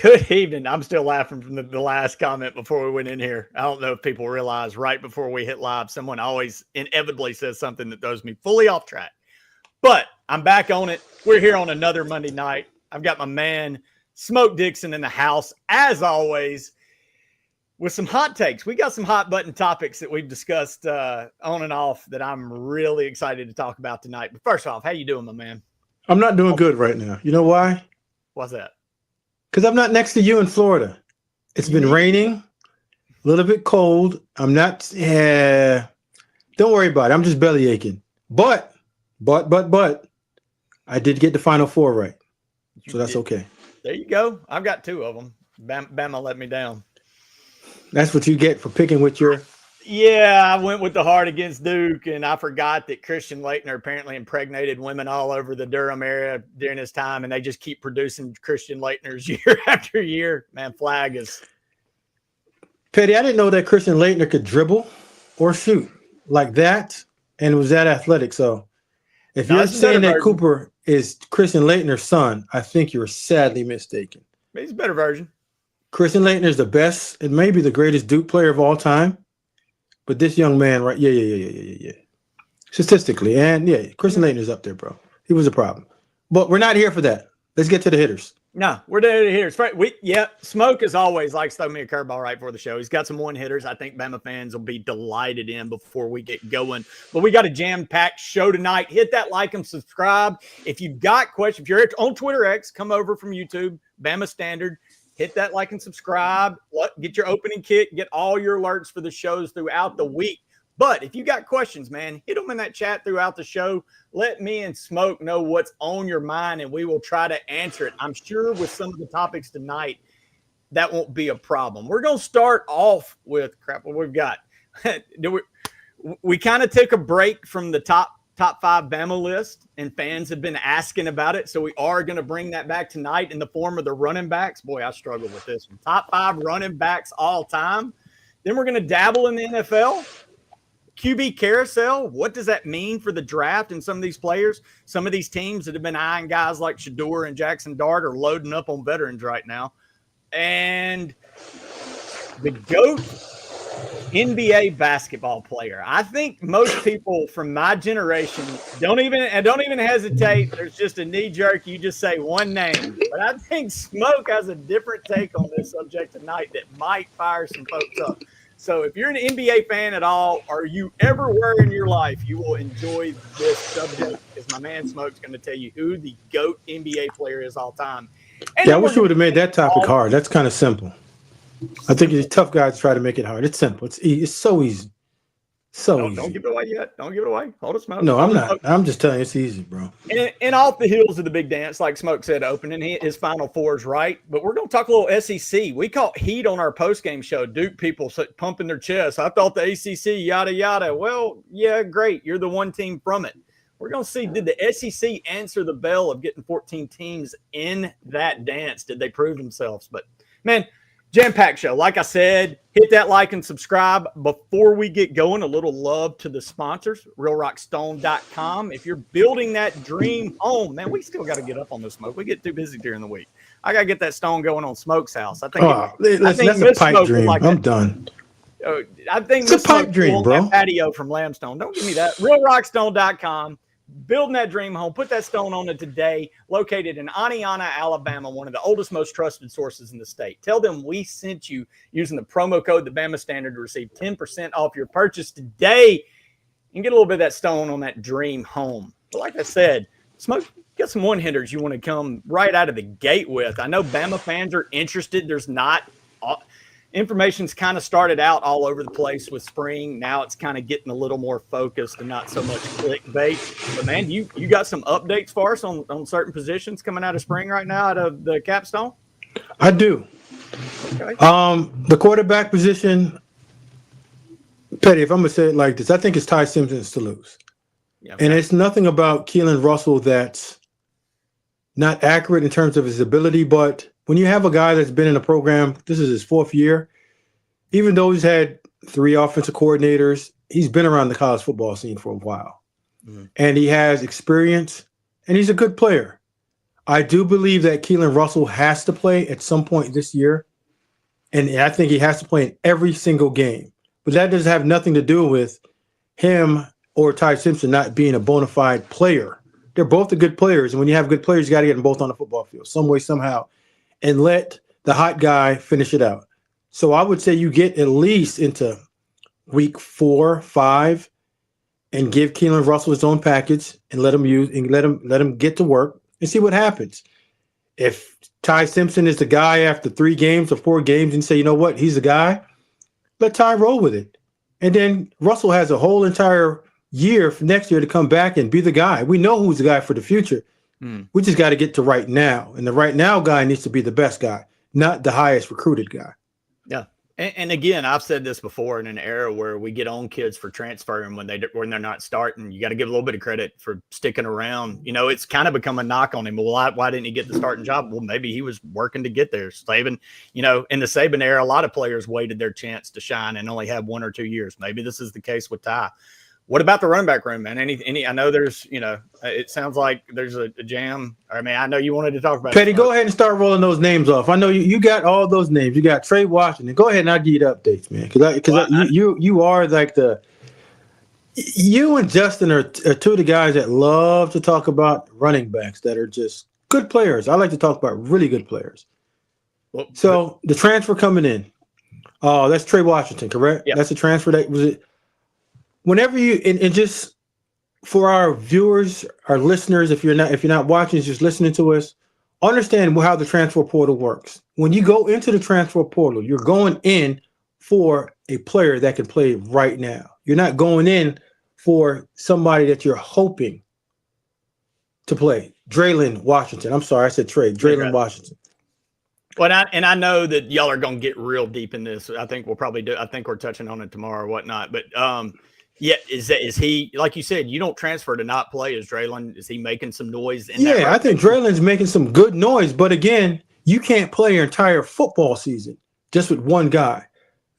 Good evening. I'm still laughing from the last comment before we went in here. I don't know if people realize right before we hit live, someone always inevitably says something that throws me fully off track. But I'm back on it. We're here on another Monday night. I've got my man, Smoke Dixon, in the house, as always, with some hot takes. We got some hot button topics that we've discussed on and off that I'm really excited to talk about tonight. But first off, how you doing, my man? I'm not doing good right now. You know why? What's that? Because I'm not next to you in Florida. It's been raining, a little bit cold. I'm not, don't worry about it. I'm just belly aching. But, I did get the Final Four right. So that's okay. There you go. I've got two of them. Bama let me down. That's what you get for picking with your... Yeah, I went with the heart against Duke, and I forgot that Christian Laettner apparently impregnated women all over the Durham area during his time, and they just keep producing Christian Laettners year after year. Man, flag is... Petty, I didn't know that Christian Laettner could dribble or shoot like that, and was that athletic. So if you're saying that Cooper is Christian Laettner's son, I think you're sadly mistaken. He's a better version. Christian Laettner is the best and maybe the greatest Duke player of all time. But this young man, right? Yeah. Statistically, and Christian Laettner's up there, bro. He was a problem. But we're not here for that. Let's get to the hitters. No, we're there to hitters. Smoke, as always, likes to throw me a curveball right before the show. He's got some one-hitters I think Bama fans will be delighted in before we get going. But we got a jam-packed show tonight. Hit that like and subscribe. If you've got questions, if you're on Twitter X, come over from YouTube, Bama Standard. Hit that like and subscribe. Get your opening kit. Get all your alerts for the shows throughout the week. But if you got questions, man, hit them in that chat throughout the show. Let me and Smoke know what's on your mind, and we will try to answer it. I'm sure with some of the topics tonight, that won't be a problem. We're going to start off with what we've got. We kind of took a break from the top five Bama list, and fans have been asking about it. So we are going to bring that back tonight in the form of the running backs. Boy, I struggle with this one. Top five running backs all time. Then we're going to dabble in the NFL. QB Carousel. What does that mean for the draft and some of these players? Some of these teams that have been eyeing guys like Shador and Jackson Dart are loading up on veterans right now. And the GOAT NBA basketball player. I think most people from my generation don't even hesitate. There's just a knee jerk. You just say one name. But I think Smoke has a different take on this subject tonight that might fire some folks up. So if you're an NBA fan at all, or you ever were in your life, you will enjoy this subject, because my man Smoke's going to tell you who the GOAT NBA player is all time. And I wish you would have made that topic hard. That's kind of simple. I think it's tough guys try to make it hard. It's simple. It's so easy. Don't give it away yet. Don't give it away. Hold it, Smoke. No, I'm not. I'm just telling you it's easy, bro. And off the heels of the big dance, like Smoke said, opening his Final Fours, right? But we're going to talk a little SEC. We caught heat on our postgame show. Duke people pumping their chests. I thought the ACC, yada, yada. Well, yeah, great. You're the one team from it. We're going to see, did the SEC answer the bell of getting 14 teams in that dance? Did they prove themselves? But, man, jam-packed show. Like I said, hit that like and subscribe. Before we get going, a little love to the sponsors, realrockstone.com. If you're building that dream home, man, we still got to get up on this, Smoke. We get too busy during the week. I got to get that stone going on Smoke's house. I think that's a pipe dream. I'm done. I think it's a pipe dream, bro. Patio from Lambstone. Don't give me that. realrockstone.com. Building that dream home. Put that stone on it today. Located in Aniana, Alabama, one of the oldest, most trusted sources in the state. Tell them we sent you using the promo code, the Bama Standard, to receive 10% off your purchase today and get a little bit of that stone on that dream home. But like I said, Smoke, got some one-hitters you want to come right out of the gate with. I know Bama fans are interested. There's not information's kind of started out all over the place with spring. Now it's kind of getting a little more focused and not so much clickbait. But, man, you got some updates for us on certain positions coming out of spring right now out of the capstone? I do. Okay. The quarterback position, Petty, if I'm going to say it like this, I think it's Ty Simpson's to lose. Yeah, okay. And it's nothing about Keelan Russell that's not accurate in terms of his ability, but when you have a guy that's been in a program, this is his fourth year, even though he's had 3 offensive coordinators, he's been around the college football scene for a while. Mm-hmm. And he has experience, and he's a good player. I do believe that Keelan Russell has to play at some point this year. And I think he has to play in every single game. But that doesn't have nothing to do with him or Ty Simpson not being a bona fide player. They're both the good players. And when you have good players, you got to get them both on the football field some way, somehow, and let the hot guy finish it out. So I would say you get at least into week 4, 5, and give Keelan Russell his own package and let him get to work and see what happens. If Ty Simpson is the guy after 3 games or 4 games and say, you know what, he's the guy, let Ty roll with it. And then Russell has a whole entire year for next year to come back and be the guy. We know who's the guy for the future. We just got to get to right now. And the right now guy needs to be the best guy, not the highest recruited guy. Yeah. And again, I've said this before, in an era where we get on kids for transferring when they're not starting, you got to give a little bit of credit for sticking around. You know, it's kind of become a knock on him. Well, why didn't he get the starting job? Well, maybe he was working to get there. Saban, you know, in the Saban era, a lot of players waited their chance to shine and only had 1 or 2 years. Maybe this is the case with Ty. What about the running back room, man? Any? I know there's, you know, it sounds like there's a jam. I mean, I know you wanted to talk about Petty, go ahead and start rolling those names off. I know you got all those names. You got Trey Washington. Go ahead and I'll give you the updates, man. Because you are like you and Justin are 2 of the guys that love to talk about running backs that are just good players. I like to talk about really good players. Well, so the transfer coming in, that's Trey Washington, correct? Yeah. That's the transfer that was it. Whenever you and just for our viewers, our listeners, if you're not watching, just listening to us, understand how the transfer portal works. When you go into the transfer portal, you're going in for a player that can play right now. You're not going in for somebody that you're hoping to play. Draylon Washington. I'm sorry, I said Trey. Draylon Washington. Well, I know that y'all are going to get real deep in this. I think we'll probably do. I think we're touching on it tomorrow or whatnot. But yeah, is he, like you said, you don't transfer to not play? Is Draylon, is he making some noise? I think Draylon's making some good noise. But again, you can't play your entire football season just with one guy.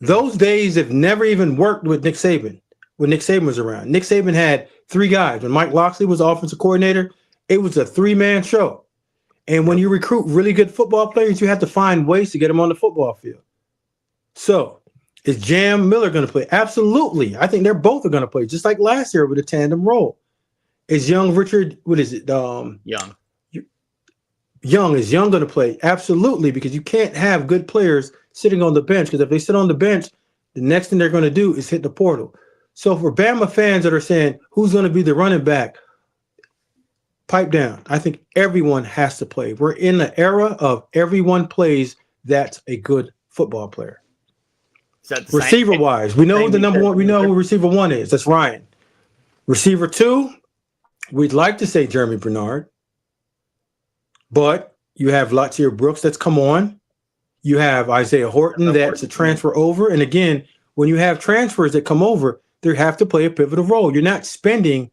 Those days have never even worked with Nick Saban. When Nick Saban was around, Nick Saban had 3 guys. When Mike Locksley was offensive coordinator, it was a 3-man show. And when you recruit really good football players, you have to find ways to get them on the football field. So is Jam Miller going to play? Absolutely. I think they're both are going to play, just like last year with a tandem role. Is Young Richard, what is it? Young. Is Young going to play? Absolutely, because you can't have good players sitting on the bench, because if they sit on the bench, the next thing they're going to do is hit the portal. So for Bama fans that are saying, who's going to be the running back? Pipe down. I think everyone has to play. We're in the era of everyone plays that's a good football player. Receiver wise, we know who the number one, we know who receiver 1 is. That's Ryan. Receiver 2, we'd like to say Jeremy Bernard, but you have Latier Brooks that's come on. You have Isaiah Horton that's a transfer over. And again, when you have transfers that come over, they have to play a pivotal role. You're not spending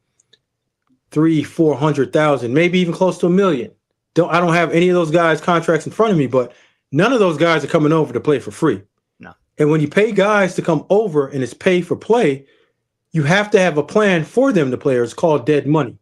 $300,000-$400,000, maybe even close to $1 million. I don't have any of those guys' contracts in front of me, but none of those guys are coming over to play for free. No. And when you pay guys to come over and it's pay for play, you have to have a plan for them to play, or it's called dead money.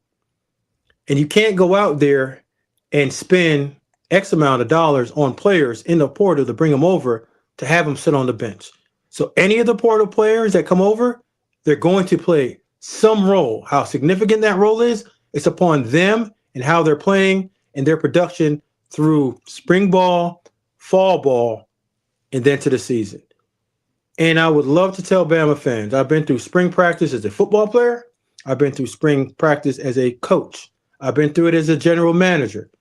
And you can't go out there and spend X amount of dollars on players in the portal to bring them over to have them sit on the bench. So any of the portal players that come over, they're going to play some role. How significant that role is, it's upon them and how they're playing and their production through spring ball, fall ball, and then to the season. And I would love to tell Bama fans, I've been through spring practice as a football player. I've been through spring practice as a coach. I've been through it as a general manager.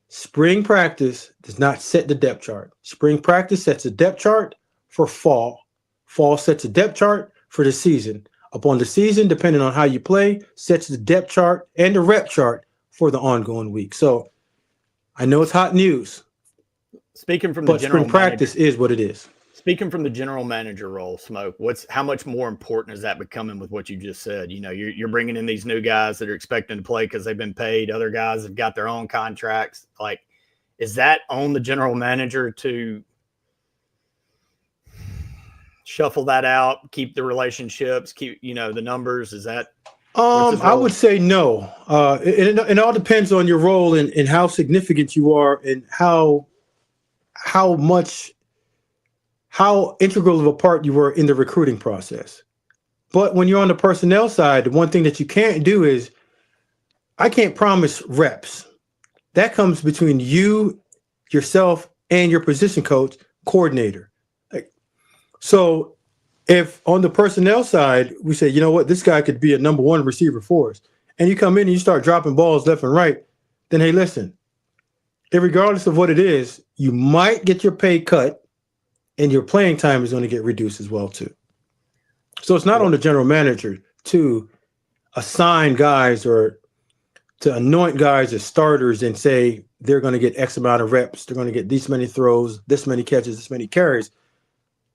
Spring practice does not set the depth chart. Spring practice sets a depth chart for fall. Fall sets a depth chart for the season. Upon the season, depending on how you play, sets the depth chart and the rep chart for the ongoing week. So I know it's hot news. Speaking from the general spring practice is what it is. Speaking from the general manager role, Smoke, how much more important is that becoming with what you just said? You know, you're bringing in these new guys that are expecting to play because they've been paid. Other guys have got their own contracts. Like, is that on the general manager to shuffle that out, keep the relationships, keep, the numbers? Is that I would say no. It all depends on your role and how significant you are and how integral of a part you were in the recruiting process. But when you're on the personnel side, the one thing that you can't do is I can't promise reps. That comes between you, yourself, and your position coach, coordinator. So if on the personnel side, we say, you know what, this guy could be a number one receiver for us, and you come in and you start dropping balls left and right, then, hey, listen, regardless of what it is, you might get your pay cut and your playing time is going to get reduced as well, too. So it's not on the general manager to assign guys or to anoint guys as starters and say they're going to get X amount of reps, they're going to get this many throws, this many catches, this many carries.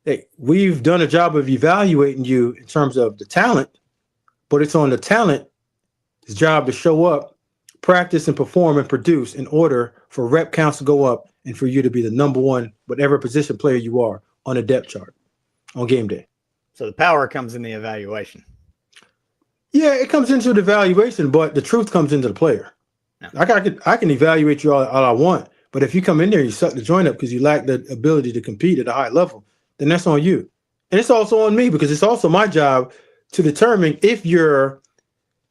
Hey, we've done a job of evaluating you in terms of the talent, but it's on the talent's job to show up, practice, and perform and produce in order for rep counts to go up and for you to be the number one, whatever position player you are, on a depth chart on game day. So the power comes in the evaluation. Yeah, it comes into the evaluation, but the truth comes into the player. Yeah. I can evaluate you all I want, but if you come in there and you suck the joint up because you lack the ability to compete at a high level, then that's on you. And it's also on me because it's also my job to determine if you're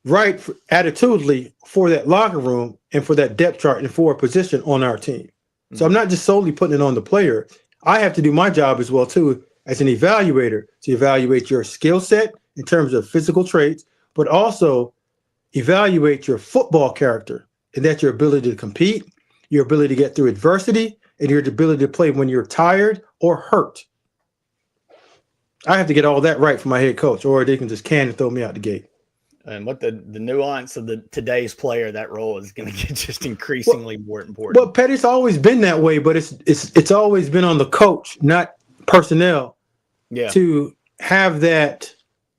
right attitudinally for that locker room and for that depth chart and for a position on our team. Mm-hmm. So I'm not just solely putting it on the player. I have to do my job as well, too, as an evaluator to evaluate your skill set in terms of physical traits, but also evaluate your football character and that's your ability to compete, your ability to get through adversity, and your ability to play when you're tired or hurt. I have to get all that right for my head coach, or they can just can and throw me out the gate. And what the nuance of today's player, that role is going to get just increasingly more important. Well, Petty's always been that way, but it's always been on the coach, not personnel, to have that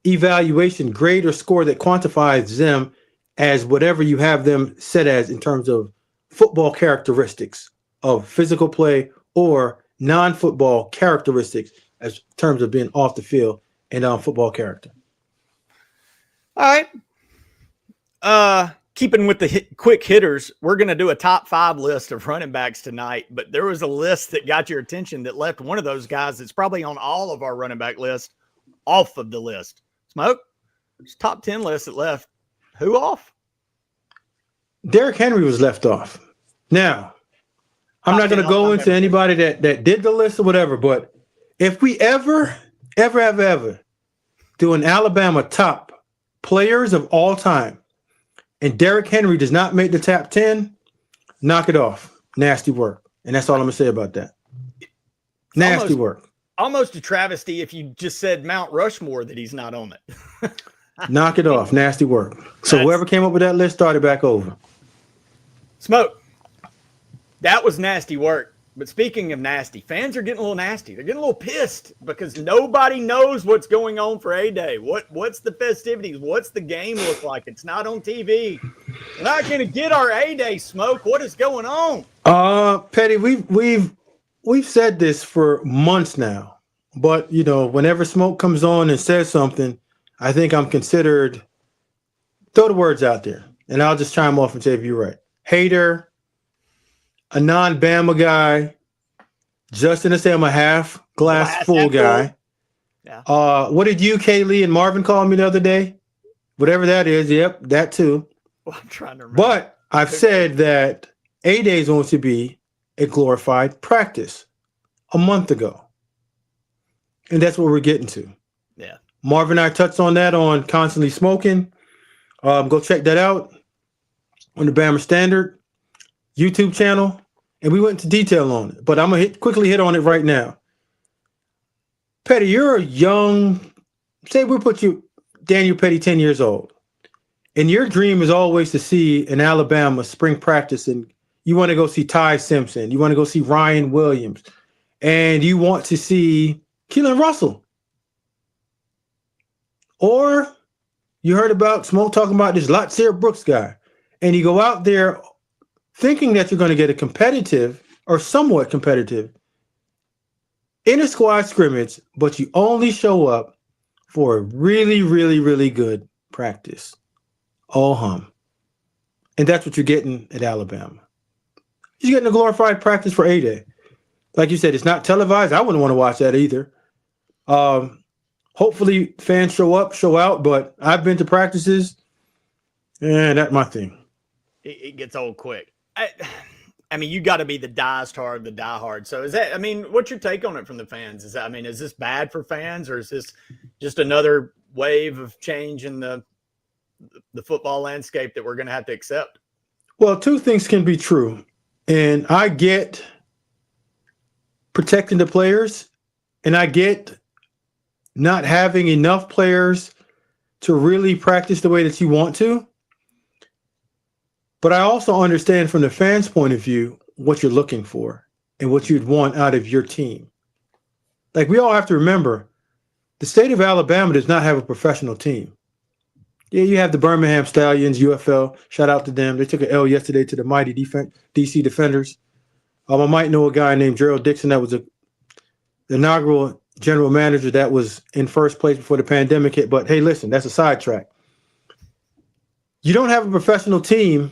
evaluation grade or score that quantifies them as whatever you have them set as in terms of football characteristics of physical play or non-football characteristics as terms of being off the field and football character. All right. Keeping with the quick hitters, we're going to do a top 5 list of running backs tonight, but there was a list that got your attention that left one of those guys that's probably on all of our running back lists off of the list. Smoke, it's top 10 list that left. Who off? Derrick Henry was left off. Now, I'm not going to go into anybody that did the list or whatever, but if we ever do an Alabama top players of all time and Derrick Henry does not make the top 10, knock it off. Nasty work. And that's all I'm going to say about that. Nasty work. Almost a travesty if you just said Mount Rushmore that he's not on it. Knock it off. Nasty work. So whoever came up with that list started back over. Smoke. That was nasty work. But speaking of nasty, fans are getting a little nasty. They're getting a little pissed because nobody knows what's going on for A-Day. What's the festivities? What's the game look like? It's not on TV. We're not going to get our A-Day, Smoke. What is going on? Petty, we've said this for months now. But, you know, whenever Smoke comes on and says something, I think I'm considered, throw the words out there, and I'll just chime off and say if you're right. Hater, a non-Bama guy, Justin to say I'm a half glass full guy. Yeah. What did you, Kaylee, and Marvin call me the other day? Whatever that is, yep, that too. Well, I'm trying to remember. But I've said that A-Day is going to be a glorified practice a month ago. And that's what we're getting to. Yeah. Marvin and I touched on that on Constantly Smoking. Go check that out on the Bama Standard YouTube channel. And we went into detail on it. But I'm going to quickly hit on it right now. Petty, you're a young, say we'll put you, Daniel Pettey, 10 years old. And your dream is always to see an Alabama spring practice. And you want to go see Ty Simpson. You want to go see Ryan Williams. And you want to see Keelan Russell. Or you heard about Smoke talking about this Latsir Brooks guy. And you go out there thinking that you're going to get a competitive or somewhat competitive inter-squad scrimmage, but you only show up for a really, really, really good practice all hum. And that's what you're getting at Alabama. You're getting a glorified practice for A-Day. Like you said, it's not televised. I wouldn't want to watch that either. Hopefully fans show up, show out, but I've been to practices, and that's my thing. It gets old quick. I mean, you got to be the diehard of the diehard. So is that, I mean, what's your take on it from the fans? Is that, I mean, is this bad for fans, or is this just another wave of change in the football landscape that we're going to have to accept? Well, two things can be true. And I get protecting the players, and I get not having enough players to really practice the way that you want to. But I also understand from the fans' point of view what you're looking for and what you'd want out of your team. Like, we all have to remember, the state of Alabama does not have a professional team. Yeah, you have the Birmingham Stallions, UFL. Shout out to them. They took an L yesterday to the mighty DC Defenders. I might know a guy named Gerald Dixon that was the inaugural general manager that was in first place before the pandemic hit. But hey, listen, that's a sidetrack. You don't have a professional team,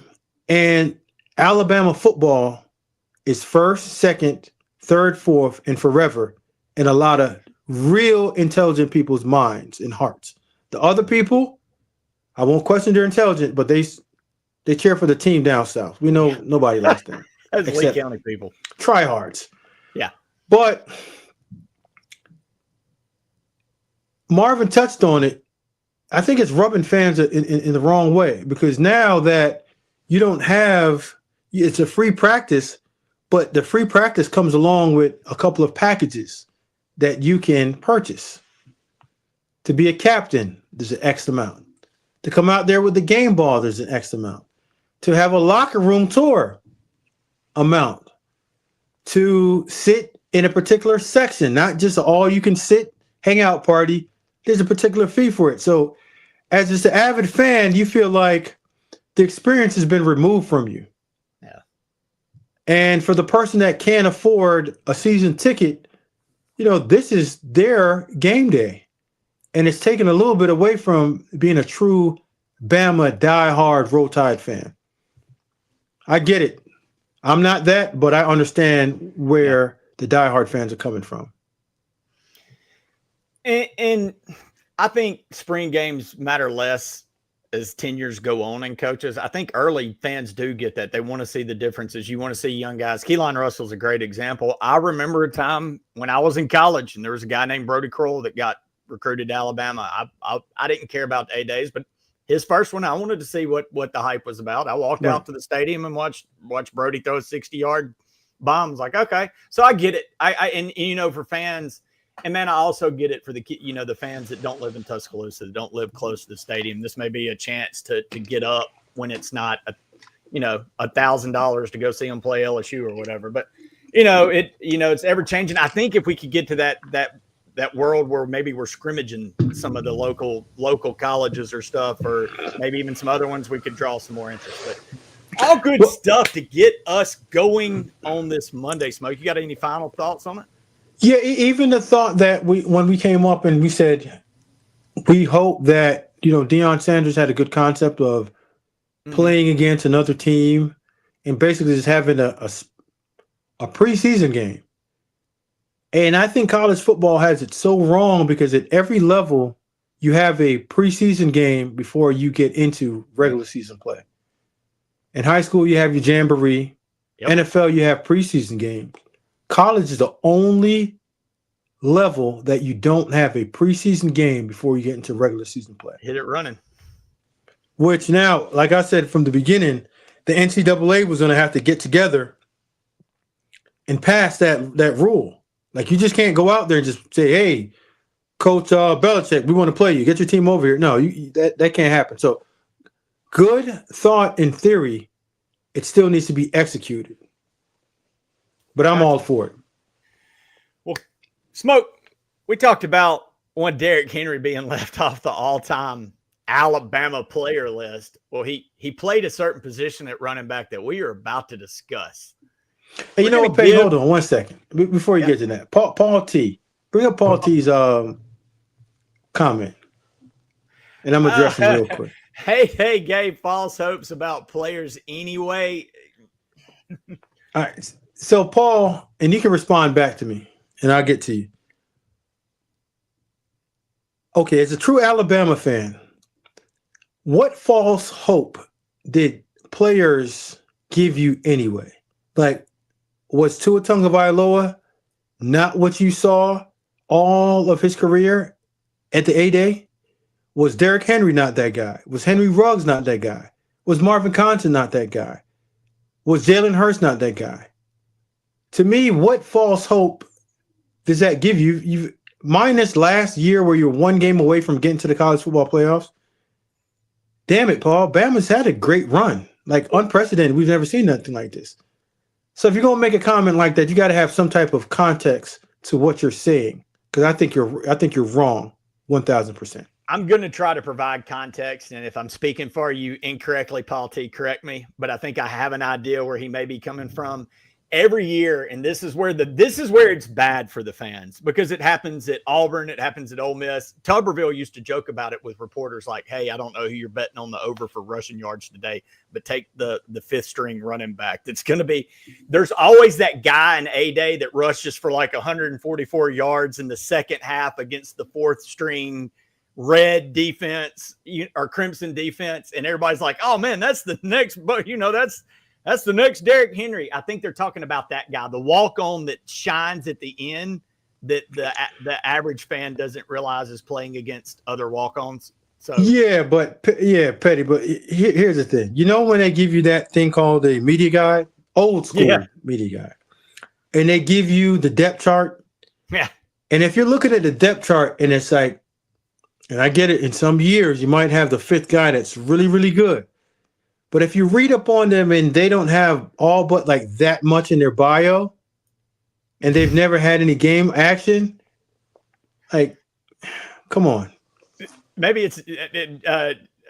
and Alabama football is first, second, third, fourth, and forever in a lot of real intelligent people's minds and hearts. The other people, I won't question their intelligence, but they cheer for the team down south. We know nobody likes them. That's Lee County people. Tryhards. Yeah. But Marvin touched on it. I think it's rubbing fans in the wrong way, because now that you don't have, it's a free practice, but the free practice comes along with a couple of packages that you can purchase. To be a captain, there's an X amount. To come out there with the game ball, there's an X amount. To have a locker room tour amount. To sit in a particular section, not just all you can sit hangout party. There's a particular fee for it. So as just an avid fan, you feel like the experience has been removed from you. Yeah. And for the person that can't afford a season ticket, you know, this is their game day. And it's taken a little bit away from being a true Bama diehard Roll Tide fan. I get it. I'm not that, but I understand where the diehard fans are coming from. And I think spring games matter less as tenures go on in coaches. I think early fans do get that. They want to see the differences. You want to see young guys. Keelan Russell's a great example. I remember a time when I was in college and there was a guy named Brody Kroll that got recruited to Alabama. I didn't care about the A-Days, but his first one, I wanted to see what the hype was about. I walked out to the stadium and watched Brody throw a 60-yard bomb. I was like, okay. So I get it. And you know, for fans, and then I also get it for the fans that don't live in Tuscaloosa, that don't live close to the stadium. This may be a chance to get up when it's not $1,000 to go see them play LSU or whatever. But it's ever changing. I think if we could get to that world where maybe we're scrimmaging some of the local colleges or stuff, or maybe even some other ones, we could draw some more interest. But all good stuff to get us going on this Monday. Smoke, you got any final thoughts on it? Yeah, even the thought that when we came up and we said we hope that Deion Sanders had a good concept of playing against another team and basically just having a preseason game. And I think college football has it so wrong, because at every level you have a preseason game before you get into regular season play. In high school, you have your jamboree. Yep. NFL, you have preseason games. College is the only level that you don't have a preseason game before you get into regular season play. Hit it running. Which now, like I said from the beginning, the NCAA was going to have to get together and pass that rule. Like, you just can't go out there and just say, hey, Coach Belichick, we want to play you. Get your team over here. No, that can't happen. So good thought in theory. It still needs to be executed. But I'm all for it. Well, Smoke, we talked about one Derrick Henry being left off the all-time Alabama player list. Well, he played a certain position at running back that we are about to discuss. Hey, you know what, Pay? Hold on 1 second before you get to that. Paul T. Bring up Paul T's comment, and I'm addressing real quick. Hey, Gabe, false hopes about players anyway. All right. So, Paul, and you can respond back to me, and I'll get to you. Okay, as a true Alabama fan, what false hope did players give you anyway? Like, was Tua Tagovailoa not what you saw all of his career at the A-Day? Was Derrick Henry not that guy? Was Henry Ruggs not that guy? Was Marvin Compton not that guy? Was Jalen Hurts not that guy? To me, what false hope does that give you? You minus last year where you're one game away from getting to the college football playoffs. Damn it, Paul. Bama's had a great run. Like unprecedented. We've never seen nothing like this. So if you're gonna make a comment like that, you got to have some type of context to what you're saying. Because I think you're wrong 1,000%. I'm going to try to provide context, and if I'm speaking for you incorrectly, Paul T, correct me, but I think I have an idea where he may be coming from. Every year, and this is where it's bad for the fans, because it happens at Auburn, it happens at Ole Miss. Tuberville used to joke about it with reporters like, hey, I don't know who you're betting on the over for rushing yards today, but take the fifth string running back. It's going to be, there's always that guy in A-Day that rushes for like 144 yards in the second half against the fourth string red defense or crimson defense, and everybody's like, oh man, that's the next, but that's the next Derrick Henry. I think they're talking about that guy, the walk-on that shines at the end that the average fan doesn't realize is playing against other walk-ons. So Petty, but here's the thing. You know when they give you that thing called a media guide, old school media guide, and they give you the depth chart? Yeah. And if you're looking at the depth chart and it's like, and I get it, in some years you might have the fifth guy that's really, really good. But if you read up on them and they don't have all but like that much in their bio and they've never had any game action, like, come on. Maybe it's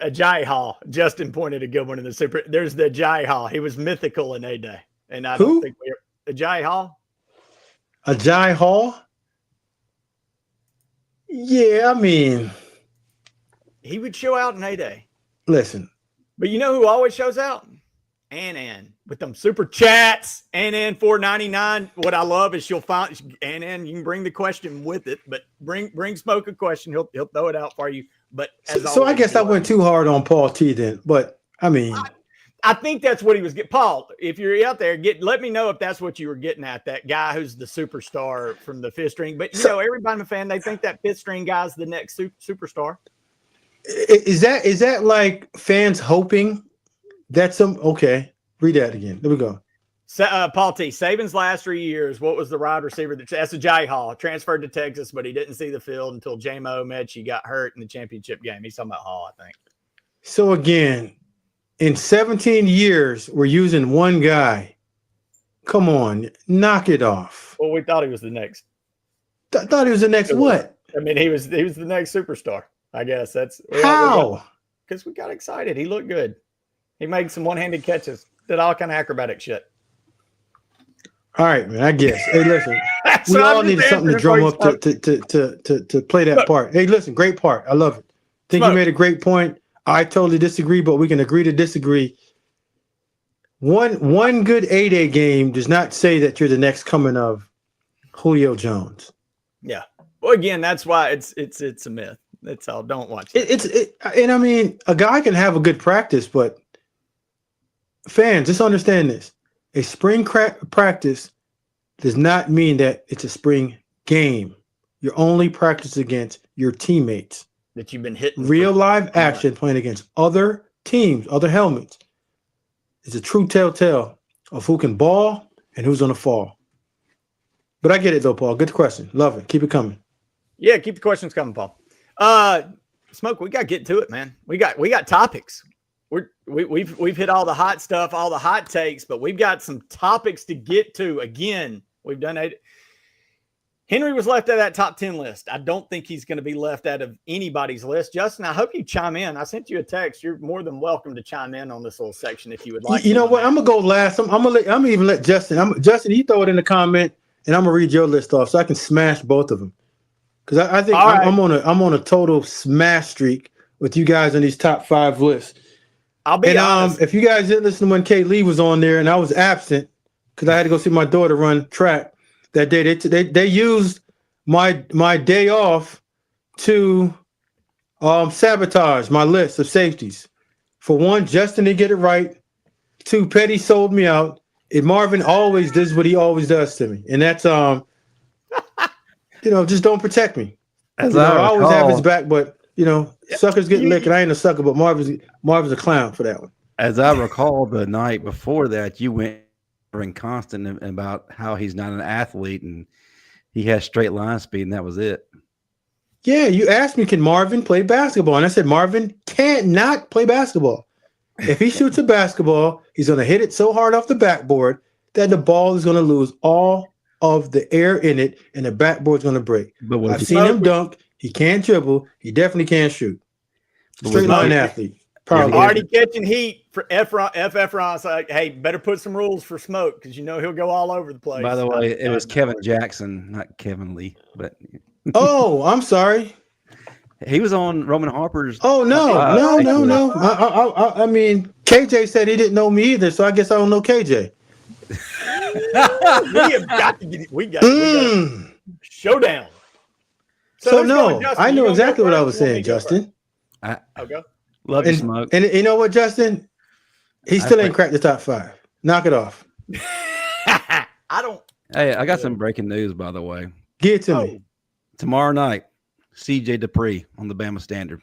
Ajayi Hall. Justin pointed a good one in the super. There's the Ajayi Hall. He was mythical in A-Day. And I don't think Ajayi Hall. Ajayi Hall? Yeah, I mean. He would show out in A-Day. Listen. But you know who always shows out? Ann with them super chats. Ann $4.99. What I love is she'll find Ann. You can bring the question with it, but bring Smoke a question. He'll throw it out for you. But so I guess I went too hard on Paul T then. But I mean, I think that's what he was getting. Paul, if you're out there, let me know if that's what you were getting at. That guy who's the superstar from the fifth string. But everybody fan, they think that fifth string guy's the next superstar. Is that like fans hoping that okay? Read that again. There we go. Paul T. Saban's last 3 years, what was the wide receiver? That's Ajayi Hall. Transferred to Texas, but he didn't see the field until J-Mo Mechie got hurt in the championship game. He's talking about Hall, I think. So again, in 17 years, we're using one guy. Come on, knock it off. Well, we thought he was the next. Thought he was the next what? I mean, he was the next superstar. I guess that's how, because we got excited. He looked good. He made some one-handed catches, did all kind of acrobatic shit. All right, man. I guess. Hey, listen, we all need something to drum up to play that part. Hey, listen, great part. I love it. Think you made a great point. I totally disagree, but we can agree to disagree. One good A-Day game does not say that you're the next coming of Julio Jones. Yeah. Well, again, that's why it's a myth. That's all. Don't watch it. And I mean, a guy can have a good practice, but fans, just understand this. A spring practice does not mean that it's a spring game. You're only practicing against your teammates. That you've been hitting. Real live action playing against other teams, other helmets. It's a true telltale of who can ball and who's going to fall. But I get it, though, Paul. Good question. Love it. Keep it coming. Yeah, keep the questions coming, Paul. Smoke, we got to get to it, man. We got topics. We've hit all the hot stuff, all the hot takes, but we've got some topics to get to. Again, we've done it. Henry was left out of that top 10 list. I don't think he's going to be left out of anybody's list. Justin, I hope you chime in. I sent you a text. You're more than welcome to chime in on this little section if you would like. You know what? I'm gonna go last. I'm gonna even let Justin. Justin, you throw it in the comment, and I'm gonna read your list off so I can smash both of them. Because I think I'm on a total smash streak with you guys on these top 5 lists. I'll be honest. If you guys didn't listen to when Kate Lee was on there and I was absent because I had to go see my daughter run track that day, they used my day off to sabotage my list of safeties. For one, Justin didn't get it right. 2, Petty sold me out. And Marvin always does what he always does to me. And that's just don't protect me. I always have his back, but suckers get licked, and I ain't a sucker, but Marvin's a clown for that one. As I recall, the night before that, you went constant about how he's not an athlete and he has straight line speed, and that was it. Yeah, you asked me, can Marvin play basketball? And I said, Marvin can't not play basketball. If he shoots a basketball, he's going to hit it so hard off the backboard that the ball is going to lose all of the air in it, and the backboard's going to break. But I've seen him dunk. He can't dribble. He definitely can't shoot. Straight line athlete. Already catching heat for Efron. So, hey, better put some rules for Smoke because he'll go all over the place. By the way, it was Kevin Jackson, not Kevin Lee. But oh, I'm sorry. He was on Roman Harper's. Oh, no. I mean, KJ said he didn't know me either, so I guess I don't know KJ. We have got to get it. We got showdown. So no, Justin, I know exactly what I was saying, Justin. Okay. Love you, Smoke. And you know what, Justin? He still ain't cracked the top 5. Knock it off. I don't. Hey, I got some breaking news, by the way. Give it to me. Tomorrow night, CJ Dupree on the Bama Standard.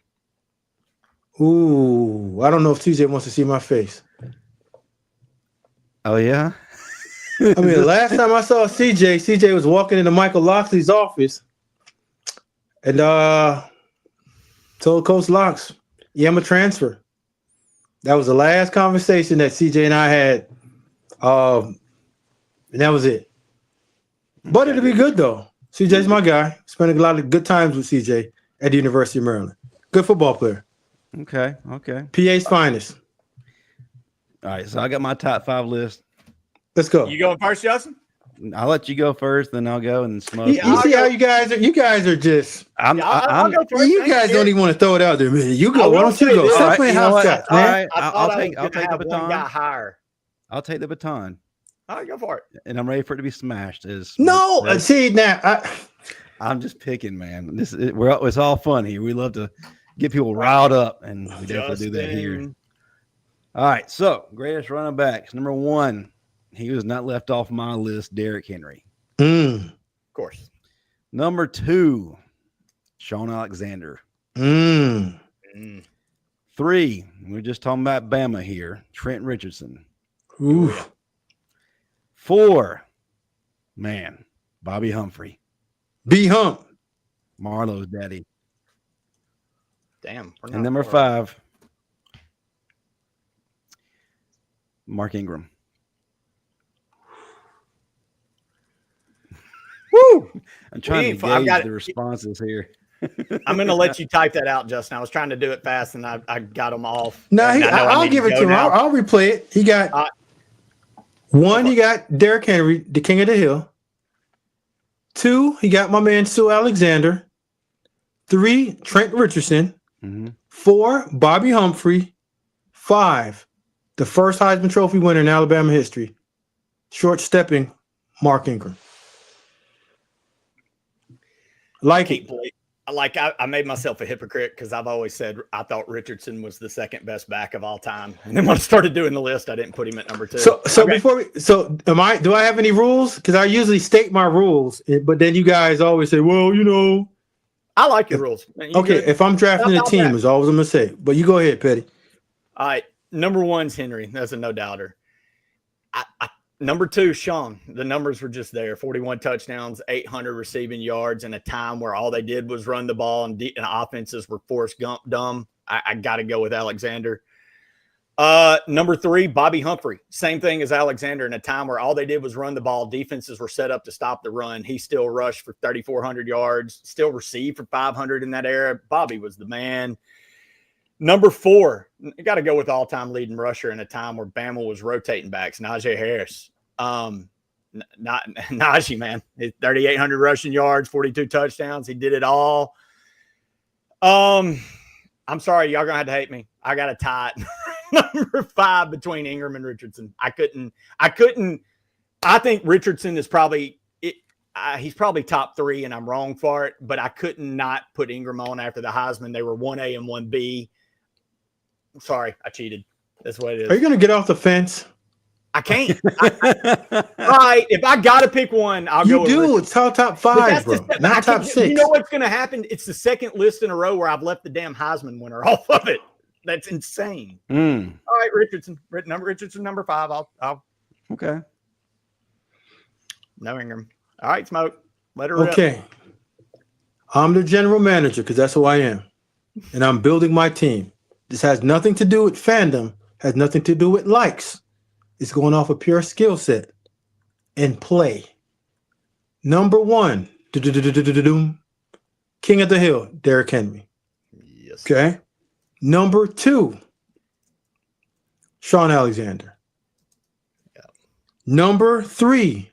Ooh, I don't know if CJ wants to see my face. Oh, yeah? I mean, the last time I saw CJ was walking into Michael Loxley's office and told Coach Locks, yeah, I'm a transfer. That was the last conversation that CJ and I had. And that was it. But it'll be good, though. CJ's my guy. Spending a lot of good times with CJ at the University of Maryland. Good football player. Okay. PA's finest. All right, so I got my top 5 list. Let's go. You going first, Justin? I'll let you go first, then I'll go and Smoke. You see how you guys are? You guys are just. I'll go first. You guys don't even want to throw it out there, man. You go. Why don't you go? Stop playing house shots, man. I'll take the baton. Got higher. I'll take the baton. All right, go for it. And I'm ready for it to be smashed. See now. I'm just picking, man. It's all fun here. We love to get people riled up, and we definitely do that here. All right, so greatest running backs. Number 1, he was not left off my list, Derrick Henry. Of course. Number 2, Sean Alexander. 3, we're just talking about Bama here, Trent Richardson. Ooh. 4, man, Bobby Humphrey. B-Hump. Marlowe's daddy. Damn. And number 5, Mark Ingram. Woo! I'm trying to gauge the responses here. I'm going to let you type that out, Justin. I was trying to do it fast, and I got them off. No, I'll give it to him. I'll replay it. He got 1, he got Derrick Henry, the king of the hill. 2, he got my man Sue Alexander. 3, Trent Richardson. 4, Bobby Humphrey. 5, the first Heisman Trophy winner in Alabama history. Short-stepping Mark Ingram. I made myself a hypocrite because I've always said I thought Richardson was the second best back of all time, and then when I started doing the list, I didn't put him at number 2. Do I have any rules? Because I usually state my rules, but then you guys always say, "Well, I like your rules." Okay, if I'm drafting a team, is always I'm gonna say. But you go ahead, Petty. All right, number 1's Henry. That's a no doubter. Number 2, Sean. The numbers were just there: 41 touchdowns, 800 receiving yards, in a time where all they did was run the ball and offenses were Forrest Gump dumb. I got to go with Alexander. Number 3, Bobby Humphrey. Same thing as Alexander, in a time where all they did was run the ball. Defenses were set up to stop the run. He still rushed for 3,400 yards, still received for 500 in that era. Bobby was the man. Number 4, I got to go with all-time leading rusher in a time where Bama was rotating backs, Najee Harris. Not Najee, man. 3,800 rushing yards, 42 touchdowns. He did it all. I I'm sorry, y'all gonna have to hate me. I got a tie at number 5 between Ingram and Richardson. I couldn't. I think Richardson is probably he's probably top 3, and I'm wrong for it. But I couldn't not put Ingram on after the Heisman. They were 1A and 1B. Sorry, I cheated. That's what it is. Are you gonna get off the fence? I can't. All right, if I gotta pick one, I'll go. You do. It's top 5, bro. Not top 6. You know what's gonna happen? It's the second list in a row where I've left the damn Heisman winner off of it. That's insane. All right, Richardson, number 5. I'll. Okay. No Ingram. All right, Smoke. Let her rip. Okay. I'm the general manager because that's who I am, and I'm building my team. This has nothing to do with fandom. Has nothing to do with likes. It's going off a pure skill set and play. Number 1, King of the Hill, Derrick Henry. Yes. Okay. Number 2, Sean Alexander. Yeah. Number 3,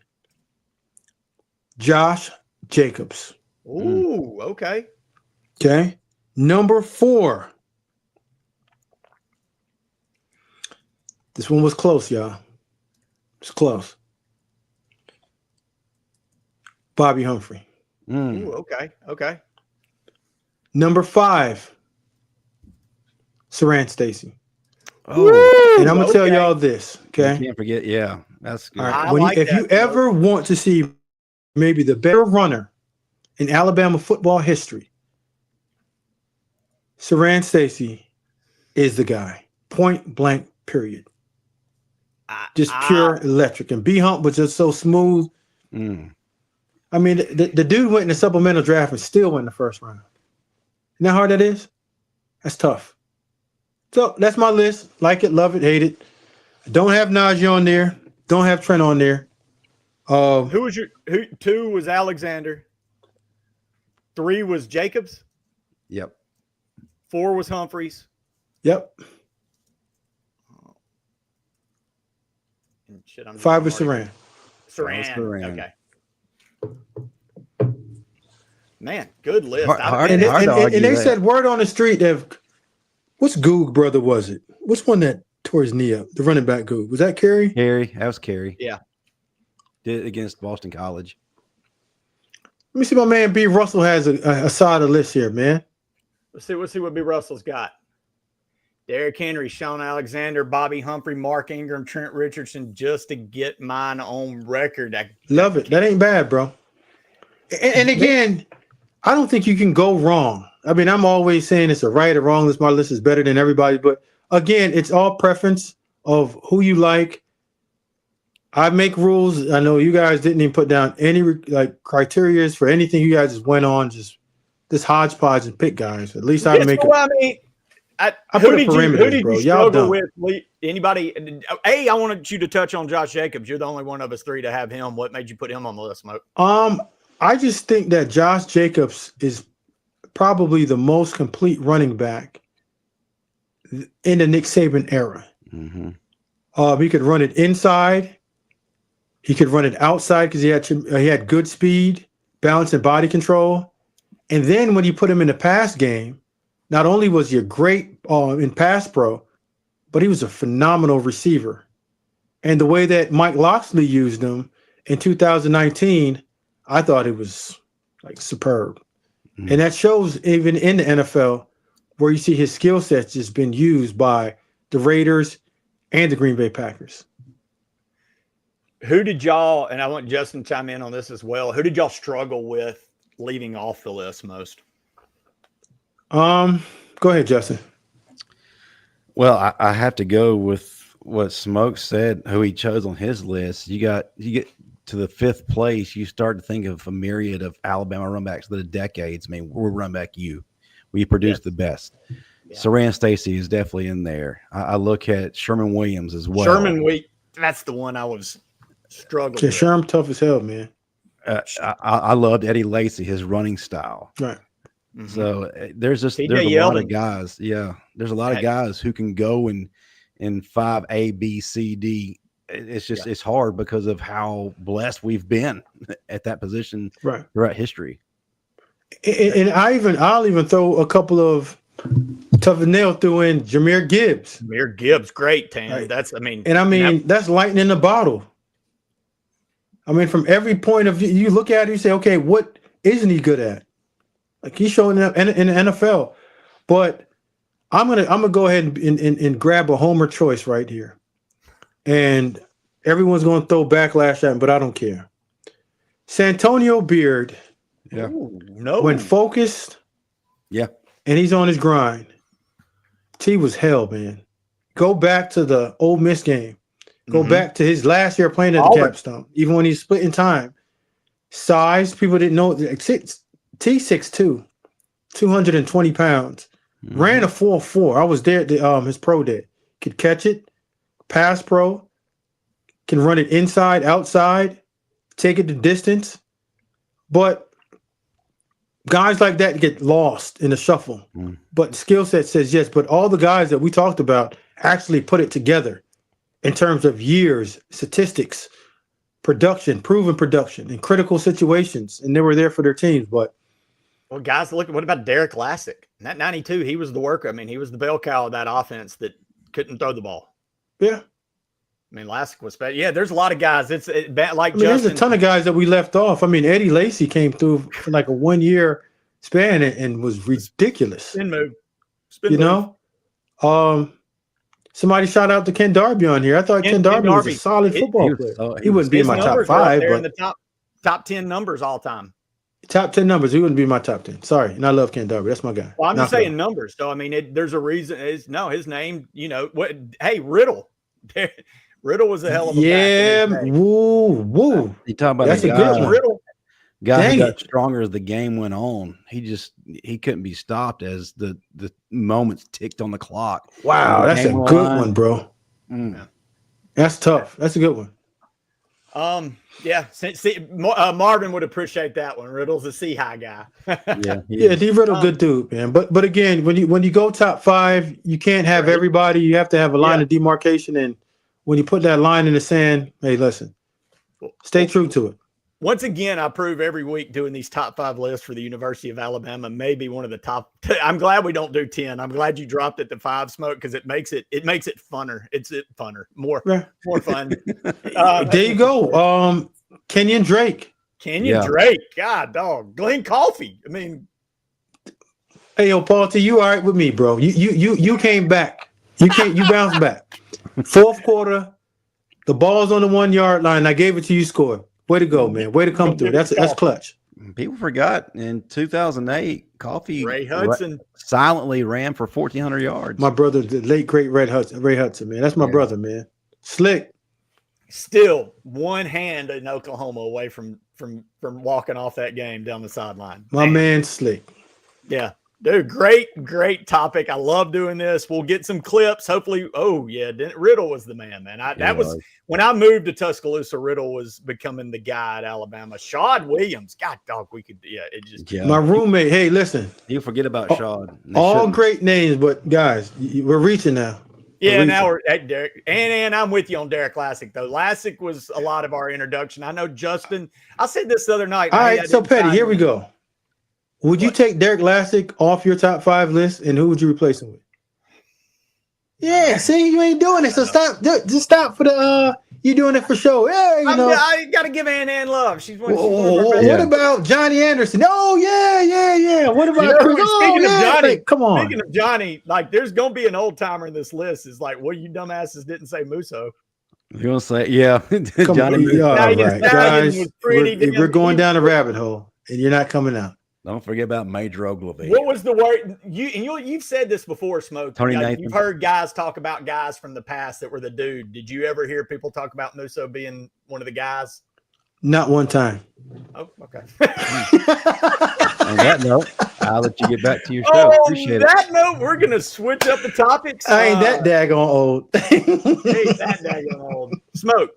Josh Jacobs. Ooh, okay. Okay. Number 4. This one was close, y'all. It's close. Bobby Humphrey. Ooh, okay. Number 5, Saran Stacy. Oh, and I'm going to tell y'all this, okay? You can't forget. Yeah, that's good. All right. If you ever want to see maybe the better runner in Alabama football history, Saran Stacy is the guy. Point blank, period. Just pure electric. And B Hump was just so smooth. I mean, the dude went in the supplemental draft and still went in the first round. You know how hard that is? That's tough. So that's my list. Like it, love it, hate it. I don't have Najee on there. Don't have Trent on there. Who was your 2 was Alexander. 3 was Jacobs. Yep. 4 was Humphreys. Yep. 5 was Saran. Saran. Okay. Man, good list. And they said word on the street that what's Goog brother was it? What's one that tore his knee up? The running back Goog. Was that Kerry? That was Kerry. Yeah. Did it against Boston College. Let me see my man B. Russell has a side of list here, man. Let's see what B. Russell's got. Derrick Henry, Sean Alexander, Bobby Humphrey, Mark Ingram, Trent Richardson, just to get mine on record. Love it. That ain't bad, bro. And again, I don't think you can go wrong. I mean, I'm always saying it's a right or wrong list. My list is better than everybody. But again, it's all preference of who you like. I make rules. I know you guys didn't even put down any criteria for anything. You guys just went on just this hodgepodge and pick guys. At least I make it. Well, I mean, who did you struggle with? Anybody? I wanted you to touch on Josh Jacobs. You're the only one of us 3 to have him. What made you put him on the list, Smoke? I just think that Josh Jacobs is probably the most complete running back in the Nick Saban era. He could run it inside. He could run it outside because he had good speed, balance, and body control. And then when you put him in the pass game, not only was he a great in pass pro, but he was a phenomenal receiver. And the way that Mike Loxley used him in 2019, I thought it was like superb. And that shows even in the NFL where you see his skill sets just been used by the Raiders and the Green Bay Packers. Who did y'all, and I want Justin to chime in on this as well, who did y'all struggle with leaving off the list most? Go ahead, Justin. Well, I have to go with what Smoke said, who he chose on his list. You get to the 5th place, you start to think of a myriad of Alabama runbacks that have decades. I mean, we're run back you. We produce the best. Yeah. Saran Stacy is definitely in there. I look at Sherman Williams as well. That's the one I was struggling with. Sherman tough as hell, man. I loved Eddie Lacy, his running style. Right. So there's a lot of guys. Yeah, there's a lot of guys who can go in 5A, B, C, D. It's just it's hard because of how blessed we've been at that position throughout history. And I'll even throw a couple of Tough as nail threw in Jahmyr Gibbs. Jahmyr Gibbs, great, Tan. Right. That's that's lightning in the bottle. I mean, from every point of view, you look at it, you say, okay, what isn't he good at? Like he's showing up in the NFL. But I'm gonna go ahead and grab a homer choice right here. And everyone's gonna throw backlash at him, but I don't care. Santonio Beard, when focused, and he's on his grind, T was hell, man. Go back to the Ole Miss game. Go back to his last year playing at the Capstone, even when he's split in time. Size, people didn't know. T 6'2", 220 pounds. Ran a 4.4. I was there at his pro day. Could catch it, pass pro, can run it inside, outside, take it the distance. But guys like that get lost in the shuffle. But skill set says yes. But all the guys that we talked about actually put it together in terms of years, statistics, production, proven production in critical situations. And they were there for their teams. But well, guys, look, what about Derrick Lassick? In that 92, he was the worker. I mean, he was the bell cow of that offense that couldn't throw the ball. Yeah. I mean, Lassick was bad. Yeah, there's a lot of guys. It's like there's a ton of guys that we left off. I mean, Eddie Lacy came through for like a 1 year span and was ridiculous. Spin move. Somebody shout out to Ken Darby on here. I thought Ken Darby was a solid football player. He wouldn't be in my top 5, but in the top 10 numbers all time. Top 10 numbers. He wouldn't be my top 10. Sorry. And I love Ken Darby. That's my guy. Well, I'm just saying numbers. So, I mean, there's a reason. His name, hey, Riddle. Riddle was a hell of a back. Woo. You talking about that's a good one. Riddle. Guy who got stronger as the game went on. He couldn't be stopped as the moments ticked on the clock. Wow, that's a good one, bro. That's tough. That's a good one. Yeah. Marvin would appreciate that one. Riddle's a C-high guy. D Riddle, good dude, man. But again, when you go top 5, you can't have everybody. You have to have a line of demarcation. And when you put that line in the sand, hey, listen, stay true to it. Once again, I prove every week doing these top 5 lists for the University of Alabama, maybe one of the top. I'm glad we don't do 10. I'm glad you dropped it to 5, Smoke, because it makes it funner. It's funner, more fun. There you go. Kenyon Drake. Drake. God, dog. Glenn Coffey. I mean, hey, yo, Paul T, you all right with me, bro? You came back. You bounced back. Fourth quarter, the ball's on the 1 yard line. I gave it to you. Scored. Way to go, man. Way to come through. That's clutch. People forgot in 2008, Coffey Ray Hudson silently ran for 1,400 yards. My brother, the late, great Ray Hudson, man. That's my brother, man. Slick. Still one hand in Oklahoma away from walking off that game down the sideline. My man, Slick. Yeah. Dude, great topic. I love doing this. We'll get some clips. Hopefully. Oh, yeah. Riddle was the man. That was when I moved to Tuscaloosa. Riddle was becoming the guy at Alabama. Shad Williams. God, dog, we could. Yeah, it just. My roommate. Hey, listen. You forget about Shad. All great names, but guys, we're reaching now. Yeah, now we're at Derrick. And I'm with you on Derrick Lassick, though. Lassick was a lot of our introduction. I know Justin. I said this the other night. All right, so Petty, here we go. Would you take Derrick Lassick off your top 5 list, and who would you replace him with? Yeah, see, you ain't doing it, so stop. Just stop for the. You doing it for show? Yeah, I got to give Ann love. She's one. What about Johnny Anderson? Oh yeah. What about Chris? Speaking of Johnny, come on. Speaking of Johnny, like there's gonna be an old timer in this list. Is like, well, you dumbasses didn't say Musso. You're gonna say, yeah, Johnny. All right, guys, we're going down a rabbit hole, and you're not coming out. Don't forget about Major Ogilvy. What was the word? You've said this before, Smoke. Tony Nathan. You've heard guys talk about guys from the past that were the dude. Did you ever hear people talk about Musso being one of the guys? Not one time. Oh, okay. On that note, I'll let you get back to your show. Appreciate it. On that note, we're going to switch up the topics. I ain't that daggone old. Ain't that daggone old. Smoke.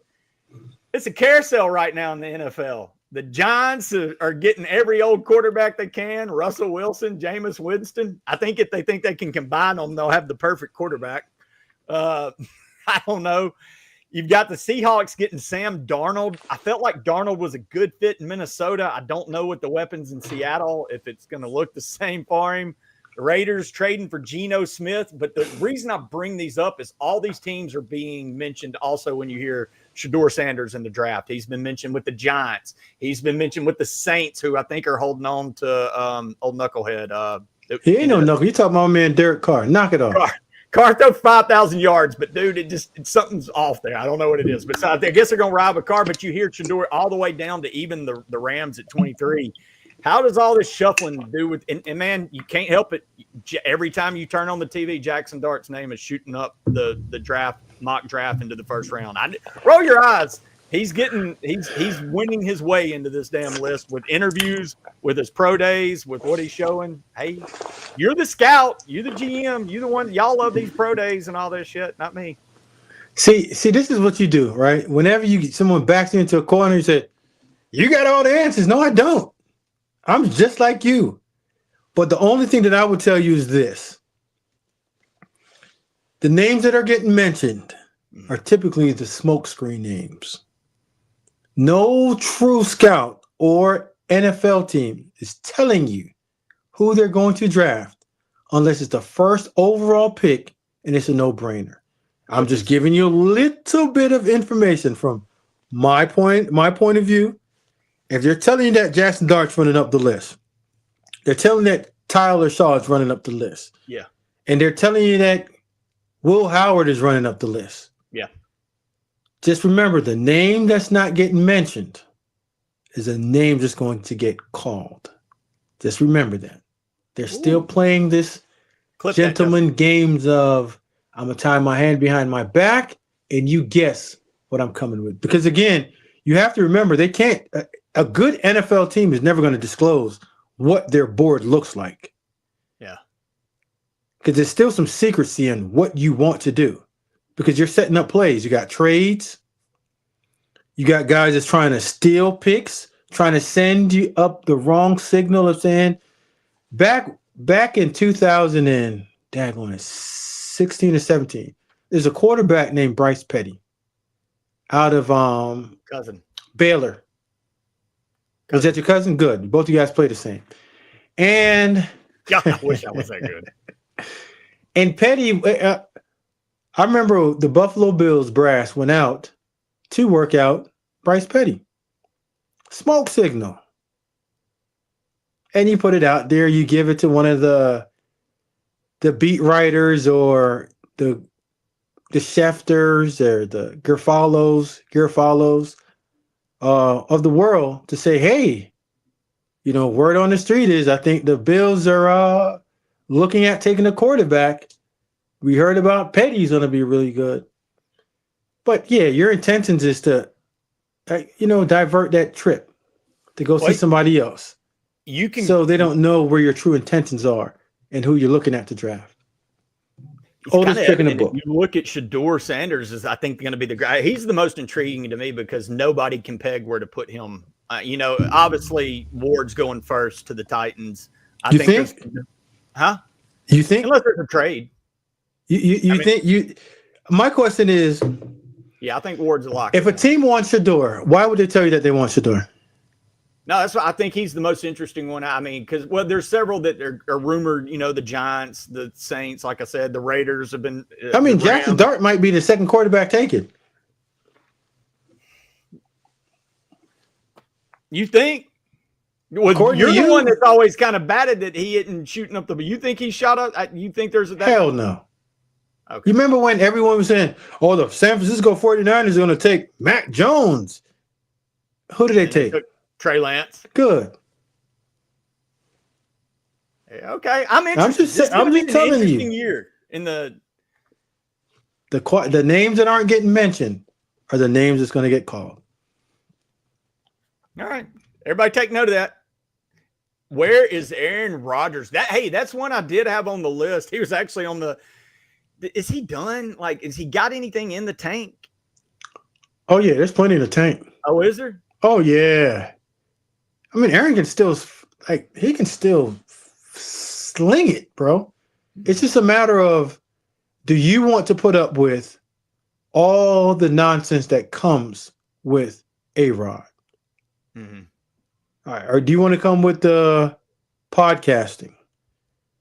It's a carousel right now in the NFL. The Giants are getting every old quarterback they can. Russell Wilson, Jameis Winston. I think if they think they can combine them, they'll have the perfect quarterback. I don't know. You've got the Seahawks getting Sam Darnold. I felt like Darnold was a good fit in Minnesota. I don't know with the weapons in Seattle if it's going to look the same for him. The Raiders trading for Geno Smith. But the reason I bring these up is all these teams are being mentioned also when you hear Shedeur Sanders in the draft. He's been mentioned with the Giants. He's been mentioned with the Saints, who I think are holding on to old Knucklehead. He ain't no knuckle. You talking about my man Derek Carr. Knock it off. Carr threw 5,000 yards, but dude, something's off there. I don't know what it is. But I guess they're going to ride with Carr, but you hear Shedeur all the way down to even the Rams at 23. How does all this shuffling do with and man, you can't help it. Every time you turn on the TV, Jackson Dart's name is shooting up the mock draft into the first round. Roll your eyes. He's winning his way into this damn list with interviews, with his pro days, with what he's showing. Hey, you're the scout, you're the GM, you're the one. Y'all love these pro days and all this shit, not me. See, this is what you do, right? Whenever someone backs you into a corner, you say, "You got all the answers." No, I don't. I'm just like you. But the only thing that I would tell you is this. The names that are getting mentioned are typically the smokescreen names. No true scout or NFL team is telling you who they're going to draft unless it's the first overall pick and it's a no-brainer. I'm just giving you a little bit of information from my point of view. If they're telling you that Jackson Dart's running up the list, they're telling you that Tyler Shaw is running up the list. Yeah. And they're telling you that Will Howard is running up the list. Yeah. Just remember, the name that's not getting mentioned is a name that's going to get called. Just remember that. They're still playing this gentleman games of I'm going to tie my hand behind my back and you guess what I'm coming with. Because, again, you have to remember they can't a good NFL team is never going to disclose what their board looks like. Yeah. Because there's still some secrecy in what you want to do. Because you're setting up plays. You got trades. You got guys that's trying to steal picks, trying to send you up the wrong signal of saying, back in 2016 or 17, there's a quarterback named Bryce Petty out of cousin Baylor. Was that your cousin? Good. Both of you guys play the same. And yeah, I wish I was that good. And Petty, I remember the Buffalo Bills brass went out to work out Bryce Petty. Smoke signal. And you put it out there. You give it to one of the beat writers or the Schefters or the Garfalos of the world to say, hey, word on the street is I think the Bills are looking at taking a quarterback. We heard about Petty's going to be really good. But, yeah, your intentions is to, divert that trip to go see somebody else. So they don't know where your true intentions are and who you're looking at to draft. Oldest pick in the book. You look at Shedeur Sanders is, I think, going to be the guy. He's the most intriguing to me because nobody can peg where to put him. Obviously Ward's going first to the Titans. You think? You think? Unless there's a trade. My question is. Yeah, I think Ward's a lock. If a team wants Shedeur, why would they tell you that they want Shedeur? No, that's why I think he's the most interesting one. I mean, because there's several that are rumored. The Giants, the Saints, like I said, the Raiders have been. Jackson Dart might be the second quarterback taken. You think? Well, you're the one that's always kind of batted that he isn't shooting up the. You think he shot up? You think there's a hell no? Okay. You remember when everyone was saying, "Oh, the San Francisco 49ers are going to take Mac Jones"? Who did they take? Trey Lance. Good. Okay, I'm interested. I'm just telling you. Year in the names that aren't getting mentioned are the names that's going to get called. All right, everybody, take note of that. Where is Aaron Rodgers? That's one I did have on the list. He was actually on the. Is he done? Is he got anything in the tank? Oh yeah, there's plenty in the tank. Oh, is there? Oh yeah. I mean, Aaron can still he can still sling it, bro. It's just a matter of, do you want to put up with all the nonsense that comes with A-Rod? Mm-hmm. All right. Or do you want to come with the podcasting?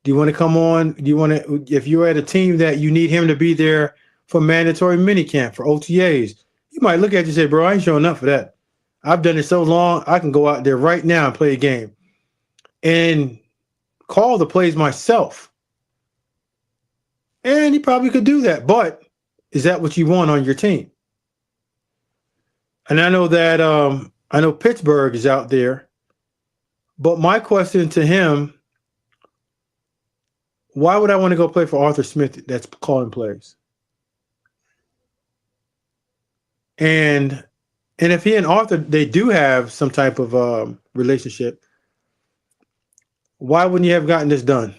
Do you want to come on? Do you want to, if you're at a team that you need him to be there for mandatory minicamp, for OTAs, you might look at you and say, bro, I ain't showing up for that. I've done it so long, I can go out there right now and play a game and call the plays myself. And he probably could do that, but is that what you want on your team? And I know that I know Pittsburgh is out there, but my question to him, why would I want to go play for Arthur Smith that's calling plays? And if he and Arthur, they do have some type of relationship, why wouldn't you have gotten this done?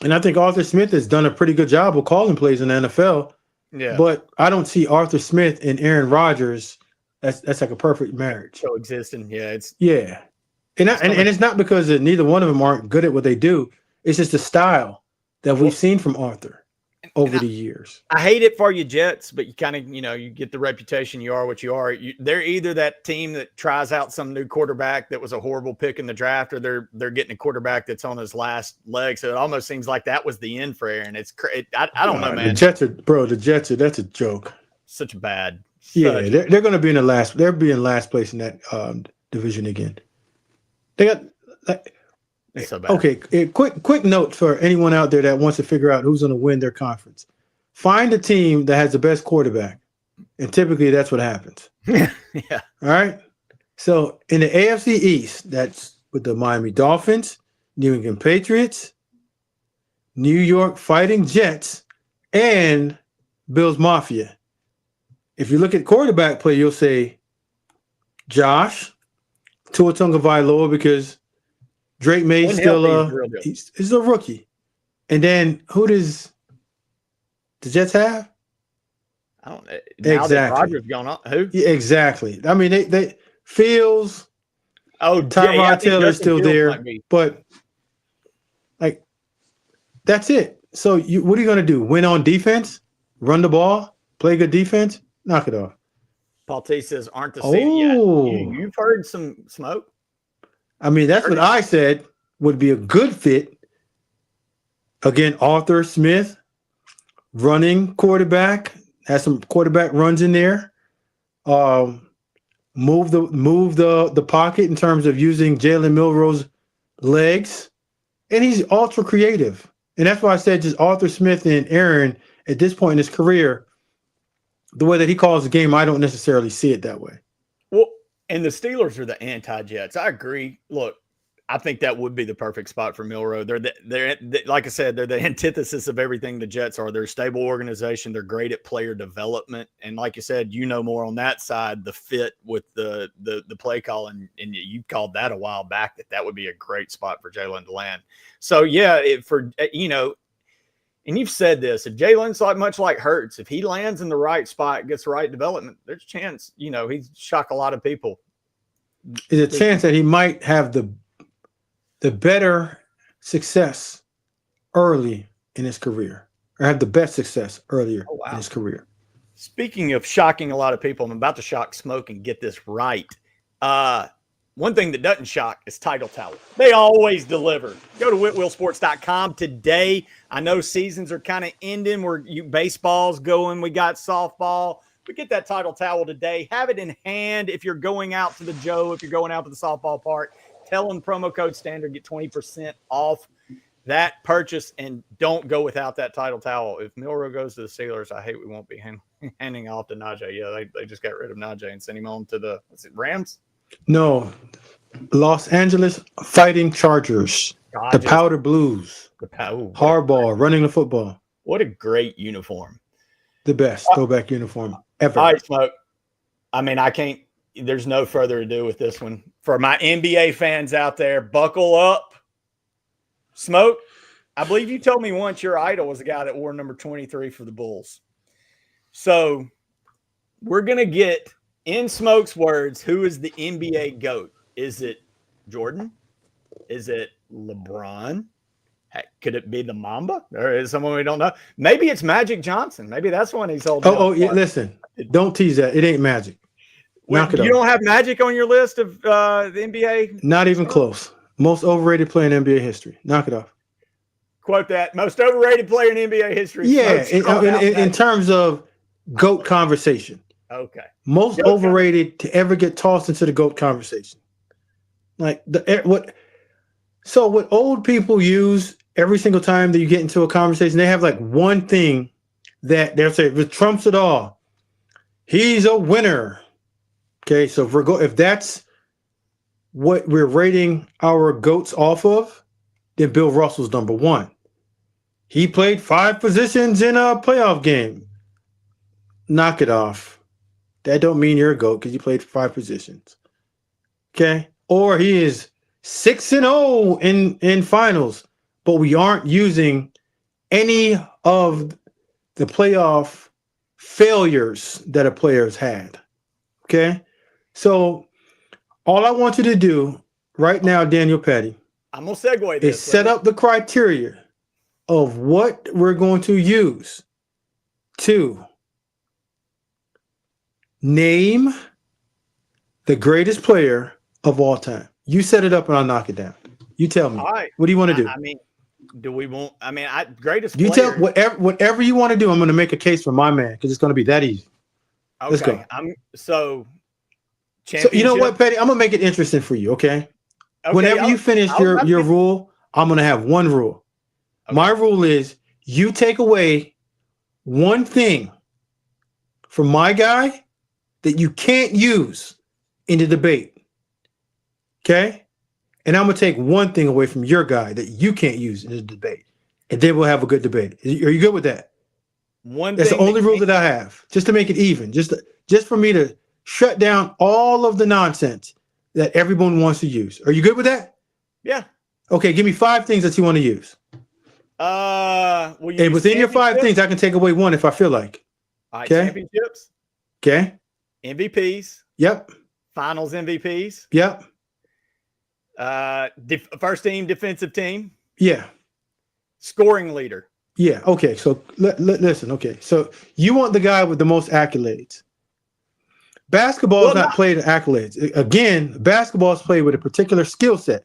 And I think Arthur Smith has done a pretty good job of calling plays in the NFL. Yeah. But I don't see Arthur Smith and Aaron Rodgers. That's like a perfect marriage. Coexisting. Yeah. And it's not because neither one of them aren't good at what they do. It's just the style that we've seen from Arthur over the years. I hate it for you Jets, but you kind of, you get the reputation. You are what you are. They're either that team that tries out some new quarterback that was a horrible pick in the draft, or they're getting a quarterback that's on his last leg. So it almost seems like that was the end for Aaron. I don't know, man. The Jets that's a joke. Such bad. Yeah, they're going to be they'll be in last place in that division again. They got so bad. Okay, a quick note for anyone out there that wants to figure out who's going to win their conference. Find a team that has the best quarterback, and typically that's what happens. Yeah. All right. So in the AFC East, that's with the Miami Dolphins, New England Patriots, New York Fighting Jets, and Bills Mafia. If you look at quarterback play, you'll say Josh, Tua Tagovailoa, because Drake May's still he's a rookie. And then who does the Jets have? I don't know. Now that Rodgers gone on, who? Yeah, exactly. I mean, they Fields. Oh, Tyrod Taylor's still there, but like that's it. So what are you going to do? Win on defense? Run the ball? Play good defense? Knock it off. Paul T says, aren't the same yet. You've heard some smoke. I mean, that's what I said would be a good fit. Again, Arthur Smith, running quarterback, has some quarterback runs in there. Move the pocket in terms of using Jalen Milroe's legs, and he's ultra creative. And that's why I said just Arthur Smith and Aaron at this point in his career, the way that he calls the game, I don't necessarily see it that way. Well, and the Steelers are the anti-Jets. I agree. Look, I think that would be the perfect spot for Milroe. They're like I said, they're the antithesis of everything the Jets are. They're a stable organization. They're great at player development. And like you said, more on that side, the fit with the play call. And you called that a while back that would be a great spot for Jalen to land. So, yeah, and you've said this, if Jalen's much like Hurts, if he lands in the right spot, gets the right development, there's a chance, he's shock a lot of people. There's a chance that he might have the better success early in his career, or have the best success earlier in his career. Speaking of shocking a lot of people, I'm about to shock Smoke and get this right. One thing that doesn't shock is Title Towel. They always deliver. Go to whitwillsports.com today. I know seasons are kind of ending. Baseball's going. We got softball. We get that Title Towel today. Have it in hand if you're going out to the Joe, if you're going out to the softball park. Tell them promo code standard, get 20% off that purchase, and don't go without that Title Towel. If Milroe goes to the Steelers, I hate we won't be handing off to Najee. Yeah, they just got rid of Najee and sent him on to the Rams? No, Los Angeles Fighting Chargers. The Powder Blues. Hardball, running the football. What a great uniform. The best throwback uniform ever. All right, Smoke. I mean, there's no further ado with this one. For my NBA fans out there, buckle up. Smoke, I believe you told me once your idol was the guy that wore number 23 for the Bulls. So we're going to get, in Smoke's words, who is the NBA GOAT? Is it Jordan? Is it LeBron? Heck, could it be the Mamba? Or is someone we don't know? Maybe it's Magic Johnson. Maybe that's one he's holding. Yeah, listen, don't tease that. It ain't Magic. Knock it off. You don't have Magic on your list of the NBA? Not even close. Most overrated player in NBA history. Knock it off. Quote that. Most overrated player in NBA history. Yeah, in terms of GOAT conversation. Okay. Most overrated to ever get tossed into the GOAT conversation. Like what old people use every single time that you get into a conversation, they have like one thing that they'll say, if it trumps it all, he's a winner. Okay, so if that's what we're rating our GOATs off of, then Bill Russell's number one. He played 5 positions in a playoff game. Knock it off. That don't mean you're a GOAT because you played 5 positions. Okay? Or he is 6-0 in finals, but we aren't using any of the playoff failures that a player's had. Okay? So all I want you to do right now, Daniel Pettey, I'm going to segue this. Is set up the criteria of what we're going to use to name the greatest player of all time. You set it up and I'll knock it down. You tell me. All right. What do you want to do? I mean, greatest you player. Tell whatever you want to do. I'm going to make a case for my man because it's going to be that easy. Okay. Let's go. So you know what, Pettey? I'm going to make it interesting for you, okay? Whenever you finish your rule, I'm going to have one rule. Okay. My rule is you take away one thing from my guy that you can't use in the debate. Okay? And I'm going to take one thing away from your guy that you can't use in the debate. And then we'll have a good debate. Are you good with that? That's the only rule that I have, just to make it even, just for me to shut down all of the nonsense that everyone wants to use. Are you good with that? Yeah. Okay, give me 5 things that you want to use. And within your 5 things, I can take away 1 if I feel like. All right, okay. Championships. Okay. MVPs. Yep. Finals MVPs. Yep. First team, defensive team. Yeah. Scoring leader. Yeah. Okay. So listen. Okay. So you want the guy with the most accolades. Basketball is not played in accolades. Again, basketball is played with a particular skill set: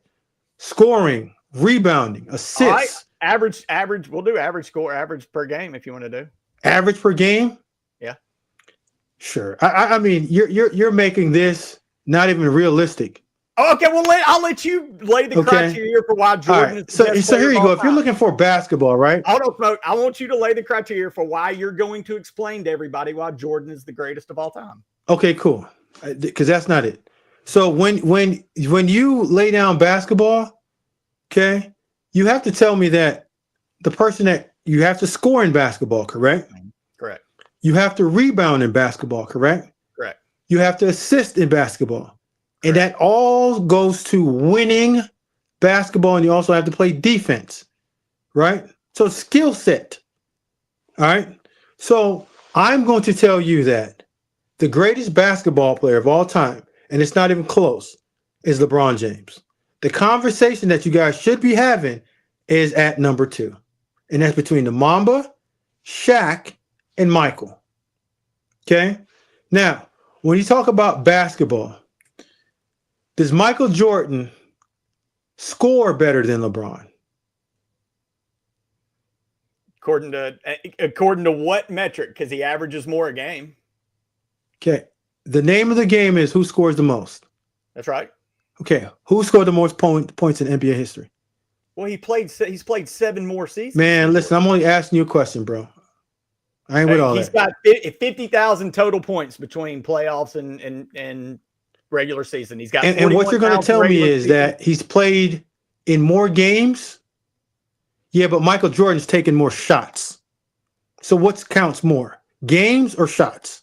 scoring, rebounding, assists. Right. Average. We'll do average score, average per game if you want to do. Average per game. Yeah. Sure. I mean, you're making this not even realistic. Okay. Well, I'll let you lay the criteria for why Jordan is the best so here you go. time. If you're looking for basketball, right? Hold on, Smoke. I want you to lay the criteria for why you're going to explain to everybody why Jordan is the greatest of all time. Okay, cool. Because that's not it. So when you lay down basketball, okay, you have to tell me that the person that you have to score in basketball, correct? Correct. You have to rebound in basketball, correct? Correct. You have to assist in basketball. Correct. And that all goes to winning basketball, and you also have to play defense, right? So skill set. All right. So I'm going to tell you that the greatest basketball player of all time, and it's not even close, is LeBron James. The conversation that you guys should be having is at number 2. And that's between the Mamba, Shaq, and Michael. Okay? Now, when you talk about basketball, does Michael Jordan score better than LeBron? According to what metric? Because he averages more a game. Okay. The name of the game is who scores the most. That's right. Okay. Who scored the most points in NBA history? Well, he's played 7 more seasons. Man, listen, I'm only asking you a question, bro. I ain't with all that. He's got 50,000 total points between playoffs and regular season. He's got. And what you're going to tell me is that he's played in more games. Yeah, but Michael Jordan's taken more shots. So what counts more, games or shots?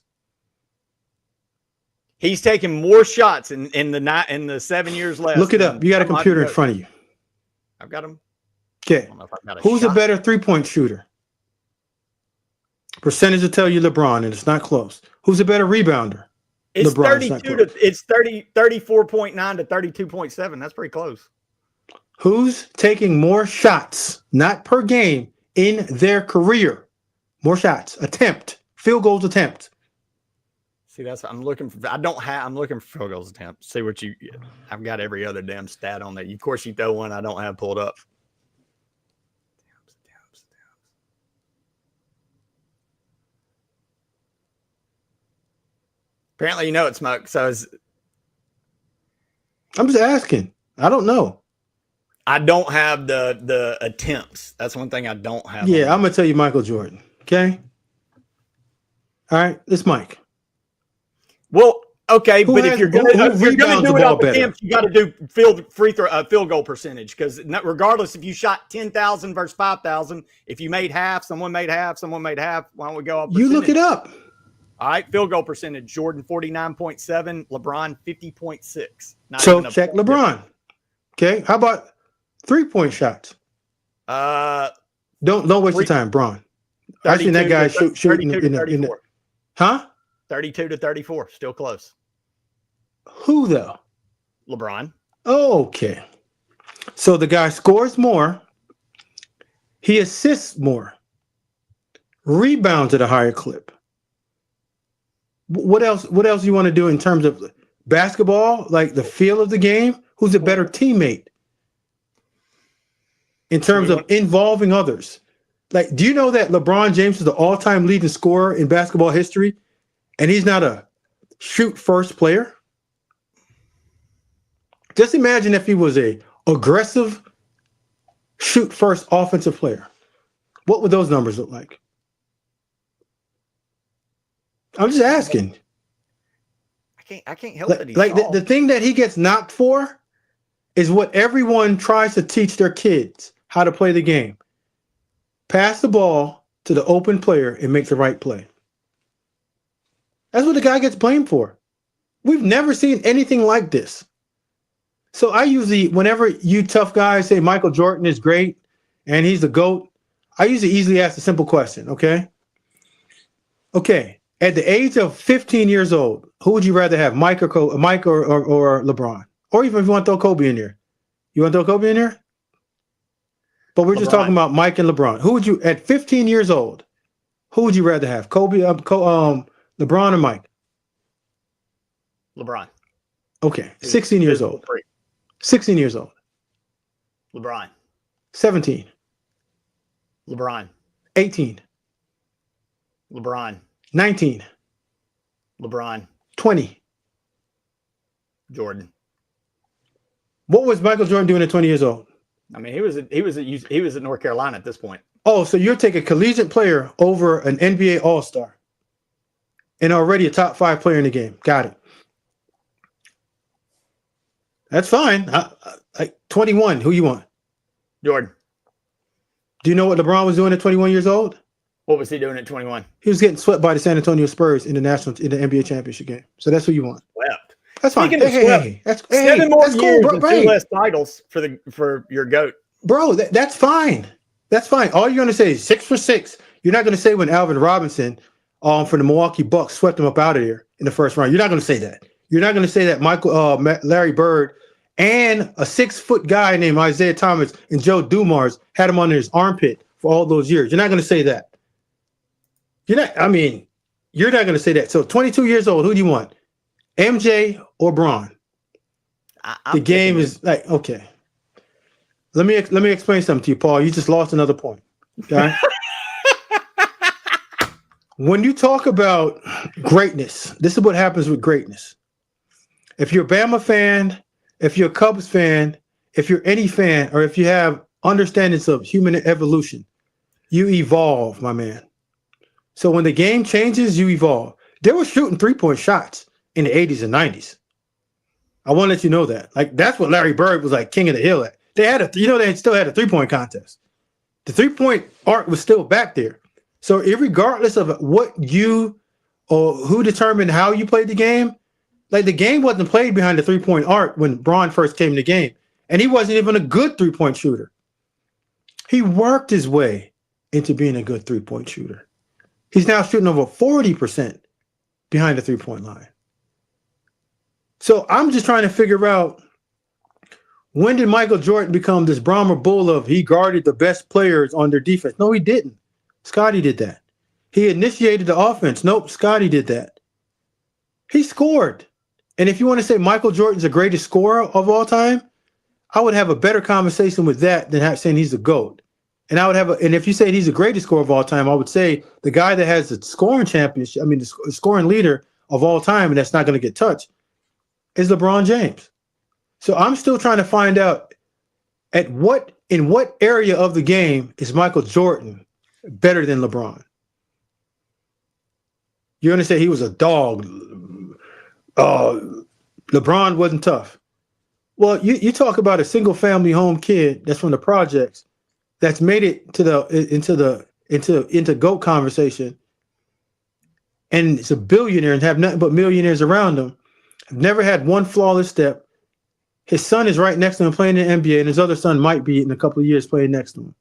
He's taken more shots in the 7 years left. Look it up. You got a computer in front of you. I've got him. Okay. Who's a better 3-point shooter? Percentage will tell you LeBron, and it's not close. Who's a better rebounder? It's LeBron, it's 34.9 to 32.7. That's pretty close. Who's taking more shots, not per game, in their career? More shots, field goals attempt. See, I'm looking for field goals attempt. See what I've got every other damn stat on there. Of course, you throw one I don't have pulled up. Apparently, you know it, Smoke. So I'm just asking. I don't know. I don't have the attempts. That's one thing I don't have. Yeah, I'm gonna tell you Michael Jordan. Okay. All right, this Mike. Well, okay, but if you're gonna do it off attempts, you got to do field goal percentage, because regardless if you shot 10,000 versus 5,000, if you made half, someone made half, someone made half. Why don't we go up? You look it up. All right, field goal percentage: Jordan 49.7, LeBron 50.6. So check LeBron. Okay, how about 3-point shots? Don't waste your time, Bron. I seen that guy shooting in the huh? 32 to 34, still close. Who though? LeBron. Okay, so the guy scores more, he assists more, rebounds at a higher clip. What else you want to do in terms of basketball, like the feel of the game? Who's a better teammate in terms of involving others? Like, do you know that LeBron James is the all-time leading scorer in basketball history, and he's not a shoot-first player? Just imagine if he was a aggressive shoot-first offensive player. What would those numbers look like? I'm just asking. I can't help it. Like the thing that he gets knocked for is what everyone tries to teach their kids how to play the game. Pass the ball to the open player and make the right play. That's what the guy gets blamed for. We've never seen anything like this. So I usually, whenever you tough guys say Michael Jordan is great and he's the GOAT, I usually easily ask a simple question, okay? Okay, at the age of 15 years old, who would you rather have, Mike or LeBron? Or even if you want to throw Kobe in there. You want to throw Kobe in there? But we're just talking about Mike and LeBron. Who would you, at 15 years old, who would you rather have, LeBron or Mike? LeBron. Okay, 16 years old. 16 years old. LeBron. 17. LeBron. 18. LeBron. 19. LeBron. 20. Jordan. What was Michael Jordan doing at 20 years old? I mean, he was at North Carolina at this point. Oh, so you're taking a collegiate player over an NBA All-Star and already a top 5 player in the game. Got it. That's fine. 21, who you want? Jordan. Do you know what LeBron was doing at 21 years old? What was he doing at 21? He was getting swept by the San Antonio Spurs in the NBA championship game. So that's who you want. Swept. That's fine. That's 7 more years cool, bro. And 2 less titles for your GOAT. Bro, that's fine. That's fine. All you're going to say is 6 for 6. You're not going to say when Alvin Robinson for the Milwaukee Bucks swept him up out of here in the first round. You're not going to say that. You're not going to say that Larry Bird and a 6-foot guy named Isaiah Thomas and Joe Dumars had him under his armpit for all those years. You're not going to say that. You're not going to say that. So 22 years old, who do you want? MJ or Bron? The game is like, okay. Let me explain something to you, Paul. You just lost another point. Okay? When you talk about greatness, this is what happens with greatness. If you're a Bama fan, if you're a Cubs fan, if you're any fan, or if you have understandings of human evolution, you evolve, my man. So when the game changes, you evolve. They were shooting 3-point shots in the 80s and 90s. I want to let you know that. Like, that's what Larry Bird was like king of the hill at. They still had a 3-point contest. The 3-point arc was still back there. So regardless of what you or who determined how you played the game, like the game wasn't played behind the 3-point arc when Bron first came in the game. And he wasn't even a good 3-point shooter. He worked his way into being a good 3-point shooter. He's now shooting over 40% behind the 3-point line. So I'm just trying to figure out, when did Michael Jordan become this Brahma bull of he guarded the best players on their defense? No, he didn't. Scotty did that. He initiated the offense. Nope, Scotty did that. He scored. And if you want to say Michael Jordan's the greatest scorer of all time, I would have a better conversation with that than saying he's the GOAT. And and if you say he's the greatest scorer of all time, I would say the guy that has the scoring championship, the scoring leader of all time, and that's not going to get touched, is LeBron James. So I'm still trying to find out in what area of the game is Michael Jordan better than LeBron? You're going to say he was a dog. LeBron wasn't tough. Well, you talk about a single family home kid that's from the projects that's made it to into GOAT conversation, and it's a billionaire and have nothing but millionaires around him. Never had one flawless step. His son is right next to him playing in the NBA, and his other son might be in a couple of years playing next to him.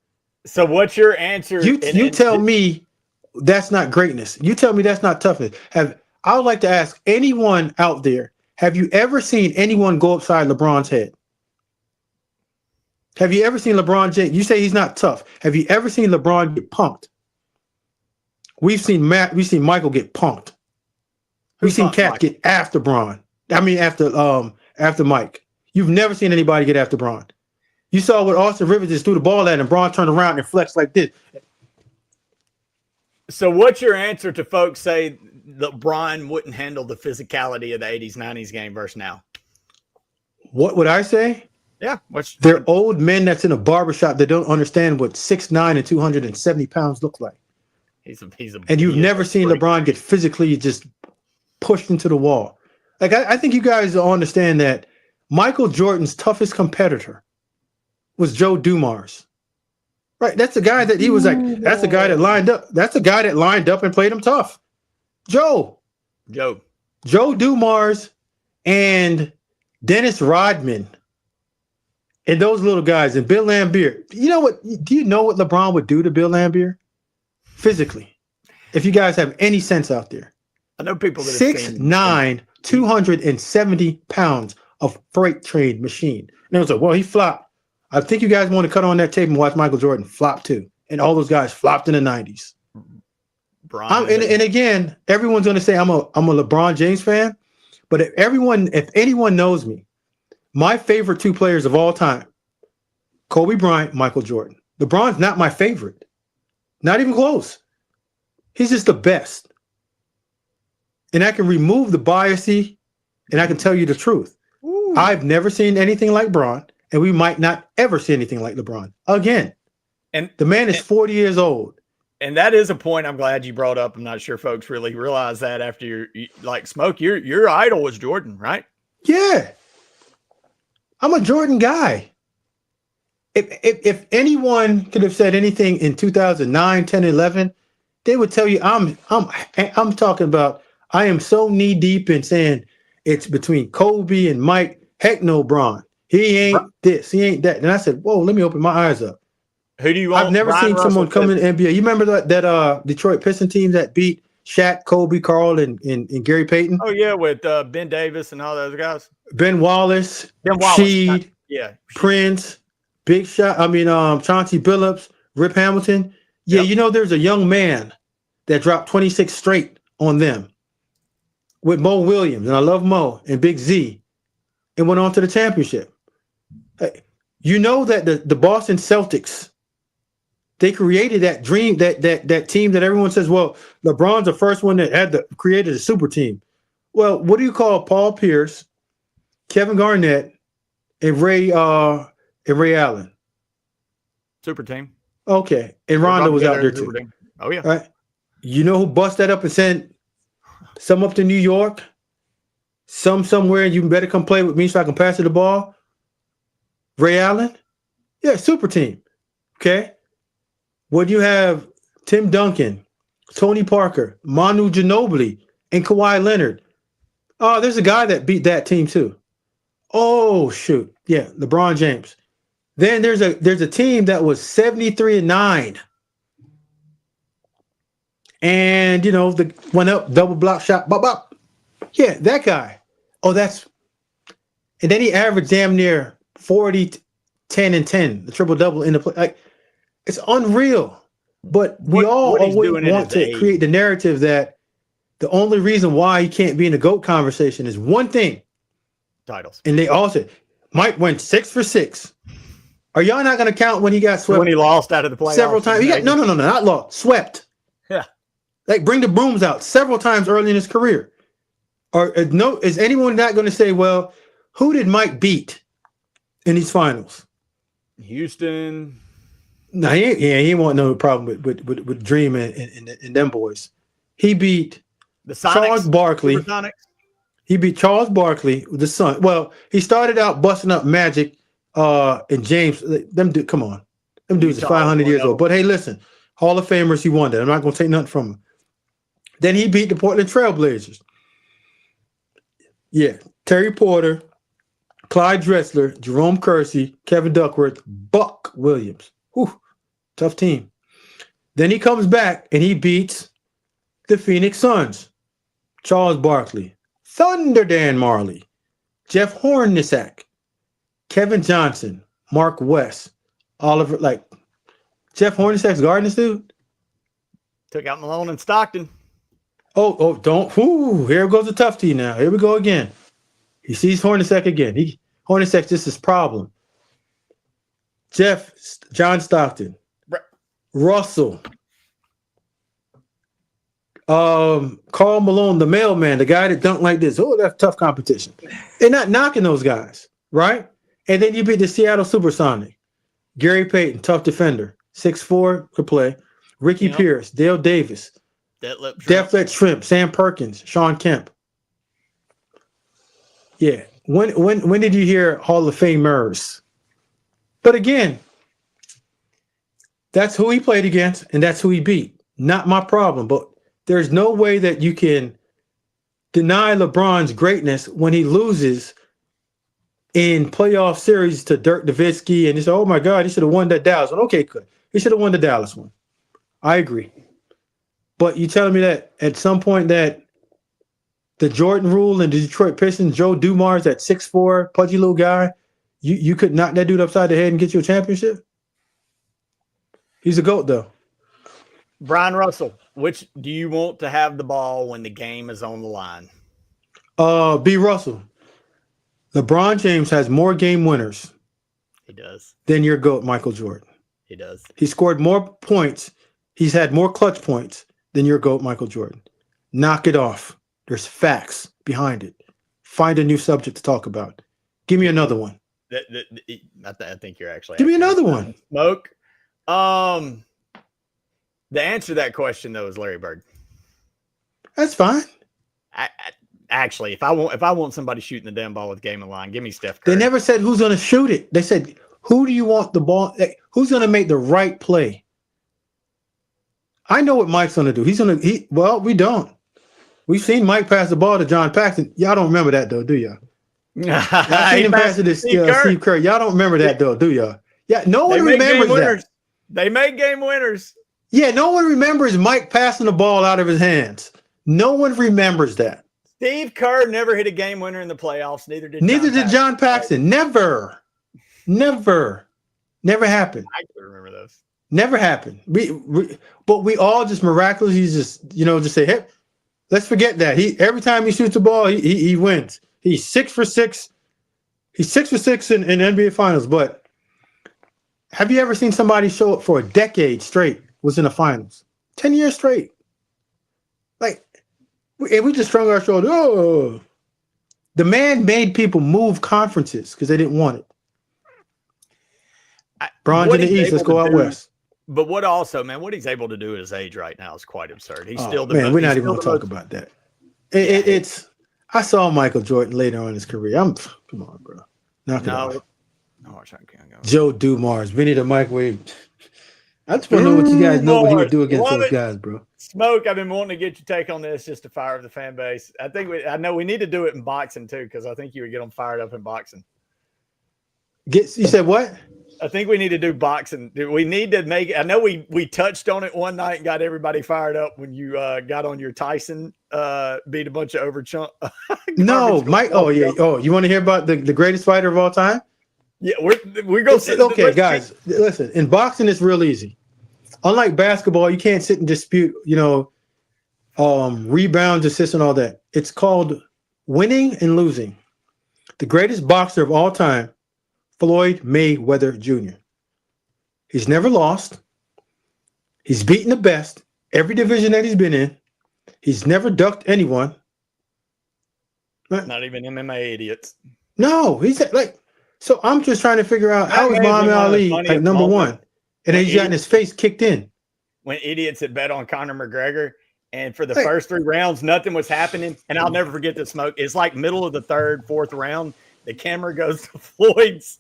So what's your answer? You tell me that's not greatness. You tell me that's not toughness. I would like to ask anyone out there, have you ever seen anyone go upside LeBron's head? Have you ever seen LeBron James? You say he's not tough. Have you ever seen LeBron get punked? We've seen Michael get punked. We've seen Cat get after Bron. After Mike. You've never seen anybody get after Bron. You saw what Austin Rivers just threw the ball at, and Bron turned around and flexed like this. So what's your answer to folks say LeBron wouldn't handle the physicality of the 80s, 90s game versus now? What would I say? Yeah. They're old men that's in a barbershop that don't understand what 6'9" and 270 pounds look like. And you've never seen LeBron get physically just pushed into the wall. Like, I think you guys all understand that Michael Jordan's toughest competitor was Joe Dumars. Right. That's the guy that he was like, that's the guy that lined up. That's the guy that lined up and played him tough. Joe Dumars and Dennis Rodman and those little guys and Bill Laimbeer. Do you know what LeBron would do to Bill Laimbeer physically? If you guys have any sense out there. I know people that 6'9", 270 pounds of freight train machine. And it was like, well, he flopped. I think you guys want to cut on that tape and watch Michael Jordan flop too. And all those guys flopped in the 90s. And again, everyone's going to say I'm a LeBron James fan. But if anyone knows me, my favorite two players of all time, Kobe Bryant, Michael Jordan. LeBron's not my favorite. Not even close. He's just the best. And I can remove the biasy and I can tell you the truth. Ooh. I've never seen anything like Bron, and we might not ever see anything like LeBron again. And the man is 40 years old. And that is a point I'm glad you brought up. I'm not sure folks really realize that after Smoke, your idol was Jordan, right? Yeah. I'm a Jordan guy. If anyone could have said anything in 2009, 10, 11, they would tell you I'm talking about I am so knee deep in saying it's between Kobe and Mike. Heck no, Bron. He ain't this. He ain't that. And I said, whoa, let me open my eyes up. Who do you want? I've never seen someone come in the NBA. You remember that Detroit Pistons team that beat Shaq, Kobe, Carl, and Gary Payton? Oh, yeah, with Ben Davis and all those guys. Ben Wallace, Sheed, Prince, Big Shot. Chauncey Billups, Rip Hamilton. Yeah, yep. There's a young man that dropped 26 straight on them with Mo Williams, and I love Mo, and Big Z, and went on to the championship. That the Boston Celtics, they created that dream, that team that everyone says, well, LeBron's the first one that created a super team. Well, what do you call Paul Pierce, Kevin Garnett, and Ray Allen? Super team. Okay, and Rondo was out there too. Oh yeah. Right. You know who bust that up and sent some up to New York, somewhere, and you better come play with me so I can pass you the ball? Ray Allen? Yeah, super team. Okay. When you have Tim Duncan, Tony Parker, Manu Ginobili, and Kawhi Leonard. Oh, there's a guy that beat that team too. Oh, shoot. Yeah, LeBron James. Then there's a team that was 73-9. And, the went up, double block shot, bop, bop. Yeah, that guy. Oh, and then he averaged damn near 40, 10, and 10, the triple-double in the play. Like, it's unreal. But we all always want to create the narrative that the only reason why he can't be in the GOAT conversation is one thing. Titles. And they all said, Mike went 6 for 6. Are y'all not going to count when he got swept? When he lost out of the playoffs several times. No, not lost. Swept. Yeah. Like, bring the brooms out several times early in his career. Or no, is anyone not going to say, well, who did Mike beat in these finals? Houston. No, he ain't want no problem with Dream and them boys. He beat the Sonics, Charles Barkley. He beat Charles Barkley, the son. Well, he started out busting up Magic and James. Come on. Them dudes are 500 years old. But hey, listen, Hall of Famers, he won that. I'm not going to take nothing from him. Then he beat the Portland Trailblazers. Yeah, Terry Porter, Clyde Drexler, Jerome Kersey, Kevin Duckworth, Buck Williams. Whew, tough team. Then he comes back and he beats the Phoenix Suns. Charles Barkley, Thunder Dan Marley, Jeff Hornacek, Kevin Johnson, Mark West, Oliver, Jeff Hornacek's guarding this dude. Took out Malone and Stockton. Oh, don't. Whoo, here goes the tough team now. Here we go again. He sees Hornacek again. Hornacek's just his problem. John Stockton, Russell, Karl Malone, the mailman, the guy that dunked like this. Oh, that's tough competition. They're not knocking those guys, right? And then you beat the Seattle Supersonic. Gary Payton, tough defender, 6'4", could play. Ricky Pierce, Dale Davis, Deathlet Shrimp, Sam Perkins, Sean Kemp. Yeah. When did you hear Hall of Famers? But again, that's who he played against, and that's who he beat. Not my problem. But there's no way that you can deny LeBron's greatness when he loses in playoff series to Dirk Nowitzki, and you say, oh my God, he should have won that Dallas one. Okay, good. He should have won the Dallas one. I agree. But you telling me that at some point that the Jordan rule and the Detroit Pistons, Joe Dumars, that 6'4", pudgy little guy, you could knock that dude upside the head and get you a championship? He's a GOAT, though. Brian Russell, which do you want to have the ball when the game is on the line? B. Russell. LeBron James has more game winners. He does. Than your GOAT, Michael Jordan. He does. He scored more points. He's had more clutch points than your GOAT, Michael Jordan. Knock it off. There's facts behind it. Find a new subject to talk about. Give me another one. I think you're actually. Give me another one. Smoke. The answer to that question though is Larry Bird. That's fine. Actually, if I want somebody shooting the damn ball with game in line, give me Steph Curry. They never said who's going to shoot it. They said, who do you want the ball? Who's going to make the right play? I know what Mike's going to do. Well, we don't. We've seen Mike pass the ball to John Paxson. Y'all don't remember that though, do y'all? Y'all seen him pass it to Steve Kerr. Y'all don't remember that though, do y'all? Yeah, no one remembers that. They make game winners. Yeah, no one remembers Mike passing the ball out of his hands. No one remembers that. Steve Kerr never hit a game winner in the playoffs. Neither did John Paxson. Never happened. I can remember those. Never happened. But we all just miraculously just say, hey, let's forget that. Every time he shoots the ball, he wins. He's 6 for 6. He's 6 for 6 in NBA Finals. But have you ever seen somebody show up for a decade straight was in the finals? 10 years straight. And we just strung our shoulder. Oh, the man made people move conferences because they didn't want it. Bronze in the East. Let's go out west. But what he's able to do at his age right now is quite absurd. He's still the man. We're not even going to talk about that. It's. I saw Michael Jordan later on in his career. Come on, bro. Knock it off. No, Joe Dumars, Vinny the Microwave. I just want to know what you guys know what he would do against those guys, bro. Smoke, I've been wanting to get your take on this just to fire up the fan base. I know we need to do it in boxing too, because I think you would get them fired up in boxing. You said what? I think we need to do boxing. We need to make. I know we touched on it one night and got everybody fired up when you got on your Tyson beat a bunch of overchunk. No, Mike. Oh yeah. Oh, you want to hear about the greatest fighter of all time? Yeah, we're going to sit. Okay, guys, listen. In boxing, it's real easy. Unlike basketball, you can't sit and dispute, rebounds, assists, and all that. It's called winning and losing. The greatest boxer of all time, Floyd Mayweather Jr. He's never lost. He's beaten the best every division that he's been in. He's never ducked anyone. Not even MMA idiots. No, he's like. So I'm just trying to figure out how is Muhammad Ali like number one, and then he's gotten his face kicked in. When idiots had bet on Conor McGregor, and for the first 3 rounds, nothing was happening. And I'll never forget the smoke. It's like middle of the 3rd, 4th round. The camera goes to Floyd's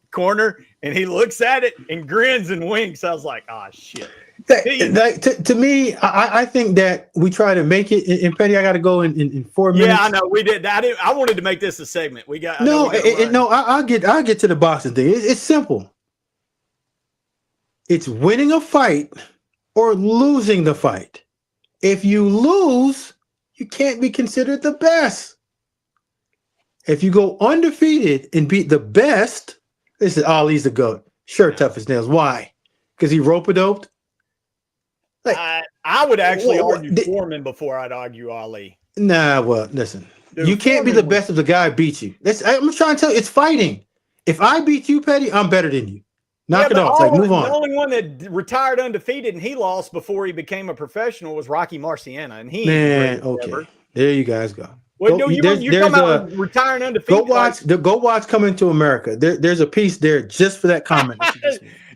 corner, and he looks at it and grins and winks. I was like, "Oh shit." To me, I think that we try to make it. And Petty, I got to go in 4 minutes. Yeah, I know we did. I wanted to make this a segment. We got I'll get to the boxing thing. It's simple. It's winning a fight or losing the fight. If you lose, you can't be considered the best. If you go undefeated and beat the best, this is Ali's the GOAT. Sure, tough as nails. Why? Because he rope-a-doped? Like, I would actually argue Foreman before I'd argue Ali. Nah, well, listen. Dude, you can't be the best if the guy beats you. I'm trying to tell you, it's fighting. If I beat you, Petty, I'm better than you. Knock it off. Like, move on. The only one that retired undefeated and he lost before he became a professional was Rocky Marciano, and he okay. There you guys go. Well, no, you're talking about retiring undefeated. Go watch Coming to America. There's a piece there just for that comment.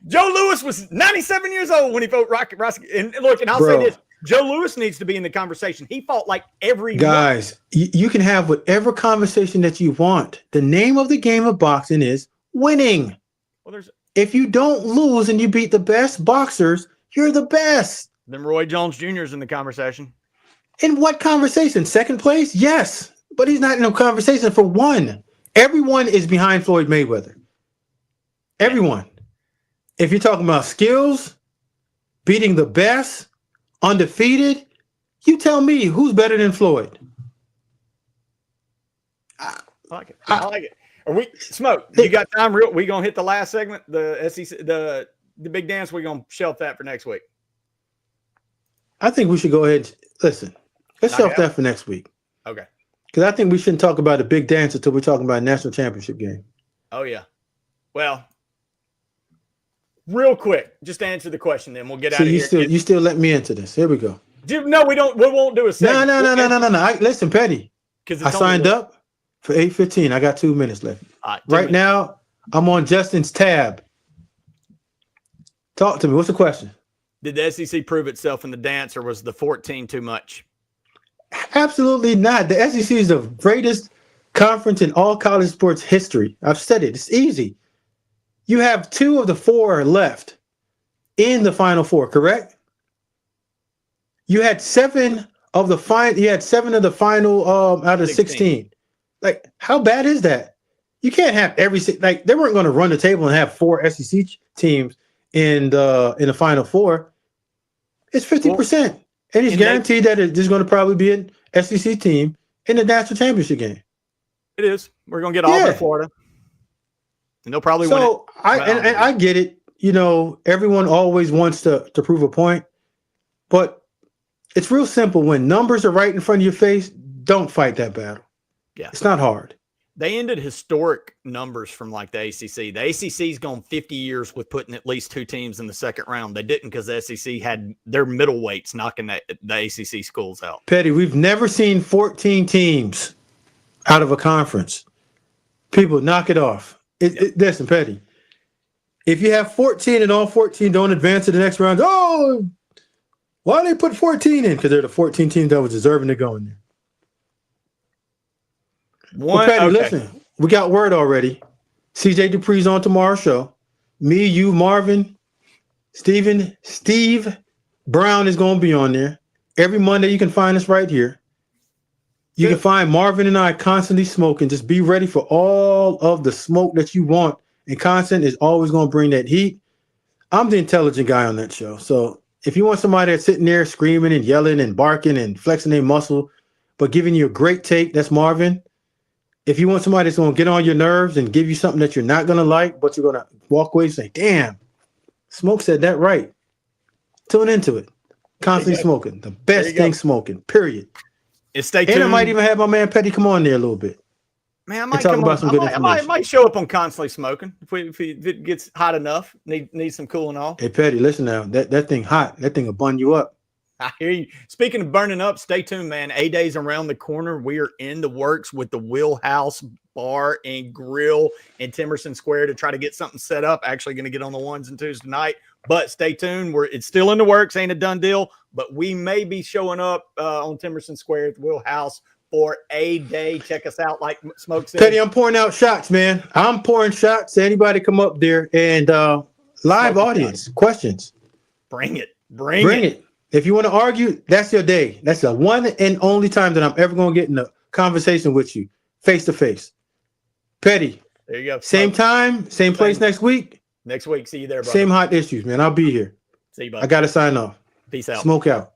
Joe Louis was 97 years old when he fought Rocky. And look, and I'll say this: Joe Louis needs to be in the conversation. He fought like every guys. You can have whatever conversation that you want. The name of the game of boxing is winning. Well, if you don't lose and you beat the best boxers, you're the best. Then Roy Jones Jr. is in the conversation. In what conversation? Second place? Yes, but he's not in a conversation for one. Everyone is behind Floyd Mayweather. Everyone. If you're talking about skills, beating the best, undefeated, you tell me who's better than Floyd. I like it. I like it. Are we Smoke? You got time? We gonna hit the last segment, the SEC, the big dance. We're gonna shelf that for next week. I think we should go ahead. Listen, let's shelf that for next week. Okay. Because I think we shouldn't talk about the big dance until we're talking about a national championship game. Oh yeah. Well, real quick, just answer the question, then we'll get out of here. You still let me into this. Here we go. No, we don't. We won't do a segment. No. Listen, Petty. I signed up for 8:15. I got 2 minutes left. Right now, I'm on Justin's tab. Talk to me. What's the question? Did the SEC prove itself in the dance, or was the 14 too much? Absolutely not. The SEC is the greatest conference in all college sports history. I've said it. It's easy. You have 2 of the 4 left in the Final Four, correct? You had 7 of the final. You had 7 of the final out of 16. Like, how bad is that? You can't have they weren't going to run the table and have 4 SEC teams in the Final Four. It's 50%, and he's guaranteed that there's going to probably be an SEC team in the national championship game. It is. We're going to get Auburn, Florida, and they'll probably win it. I get it. You know, everyone always wants to prove a point, but it's real simple. When numbers are right in front of your face, don't fight that battle. Yeah, it's not hard. They ended historic numbers from like the ACC. The ACC's gone 50 years with putting at least 2 teams in the second round. They didn't because the SEC had their middleweights knocking the ACC schools out. Petty, we've never seen 14 teams out of a conference. People, knock it off. Listen, Petty, if you have 14 and all 14 don't advance to the next round, why they put 14 in? Because they're the 14 teams that was deserving to go in there. Petty, listen, we got word already. CJ Dupree's on tomorrow's show. Me, you, Marvin, Steve Brown is going to be on there. Every Monday, you can find us right here. You can find Marvin and I constantly smoking. Just be ready for all of the smoke that you want. And Constant is always going to bring that heat. I'm the intelligent guy on that show. So if you want somebody that's sitting there screaming and yelling and barking and flexing their muscle, but giving you a great take, that's Marvin. If you want somebody that's going to get on your nerves and give you something that you're not going to like, but you're going to walk away and say, damn, Smoke said that right. Tune into it. Constantly smoking. The best thing smoking, period. And stay tuned. And I might even have my man Petty come on there a little bit. Man, I might talk about some good information. I might show up on Constantly Smoking if it gets hot enough. Need some cooling off. Hey, Petty, listen now. That thing hot. That thing will bun you up. I hear you. Speaking of burning up, stay tuned, man. A-Day's around the corner. We are in the works with the Wheelhouse Bar and Grill in Timerson Square to try to get something set up. Actually going to get on the ones and twos tonight, but stay tuned. It's still in the works. Ain't a done deal, but we may be showing up on Timerson Square at the Wheelhouse for A-Day. Check us out, like Smoke said. Petty, I'm pouring out shots, man. I'm pouring shots. Anybody come up there and live audience questions. Bring it. Bring it. If you want to argue, that's your day. That's the one and only time that I'm ever going to get in a conversation with you, face to face. Petty. There you go. Same time, same place next week. Next week. See you there, brother. Same hot issues, man. I'll be here. See you, bud. I got to sign off. Peace out. Smoke out.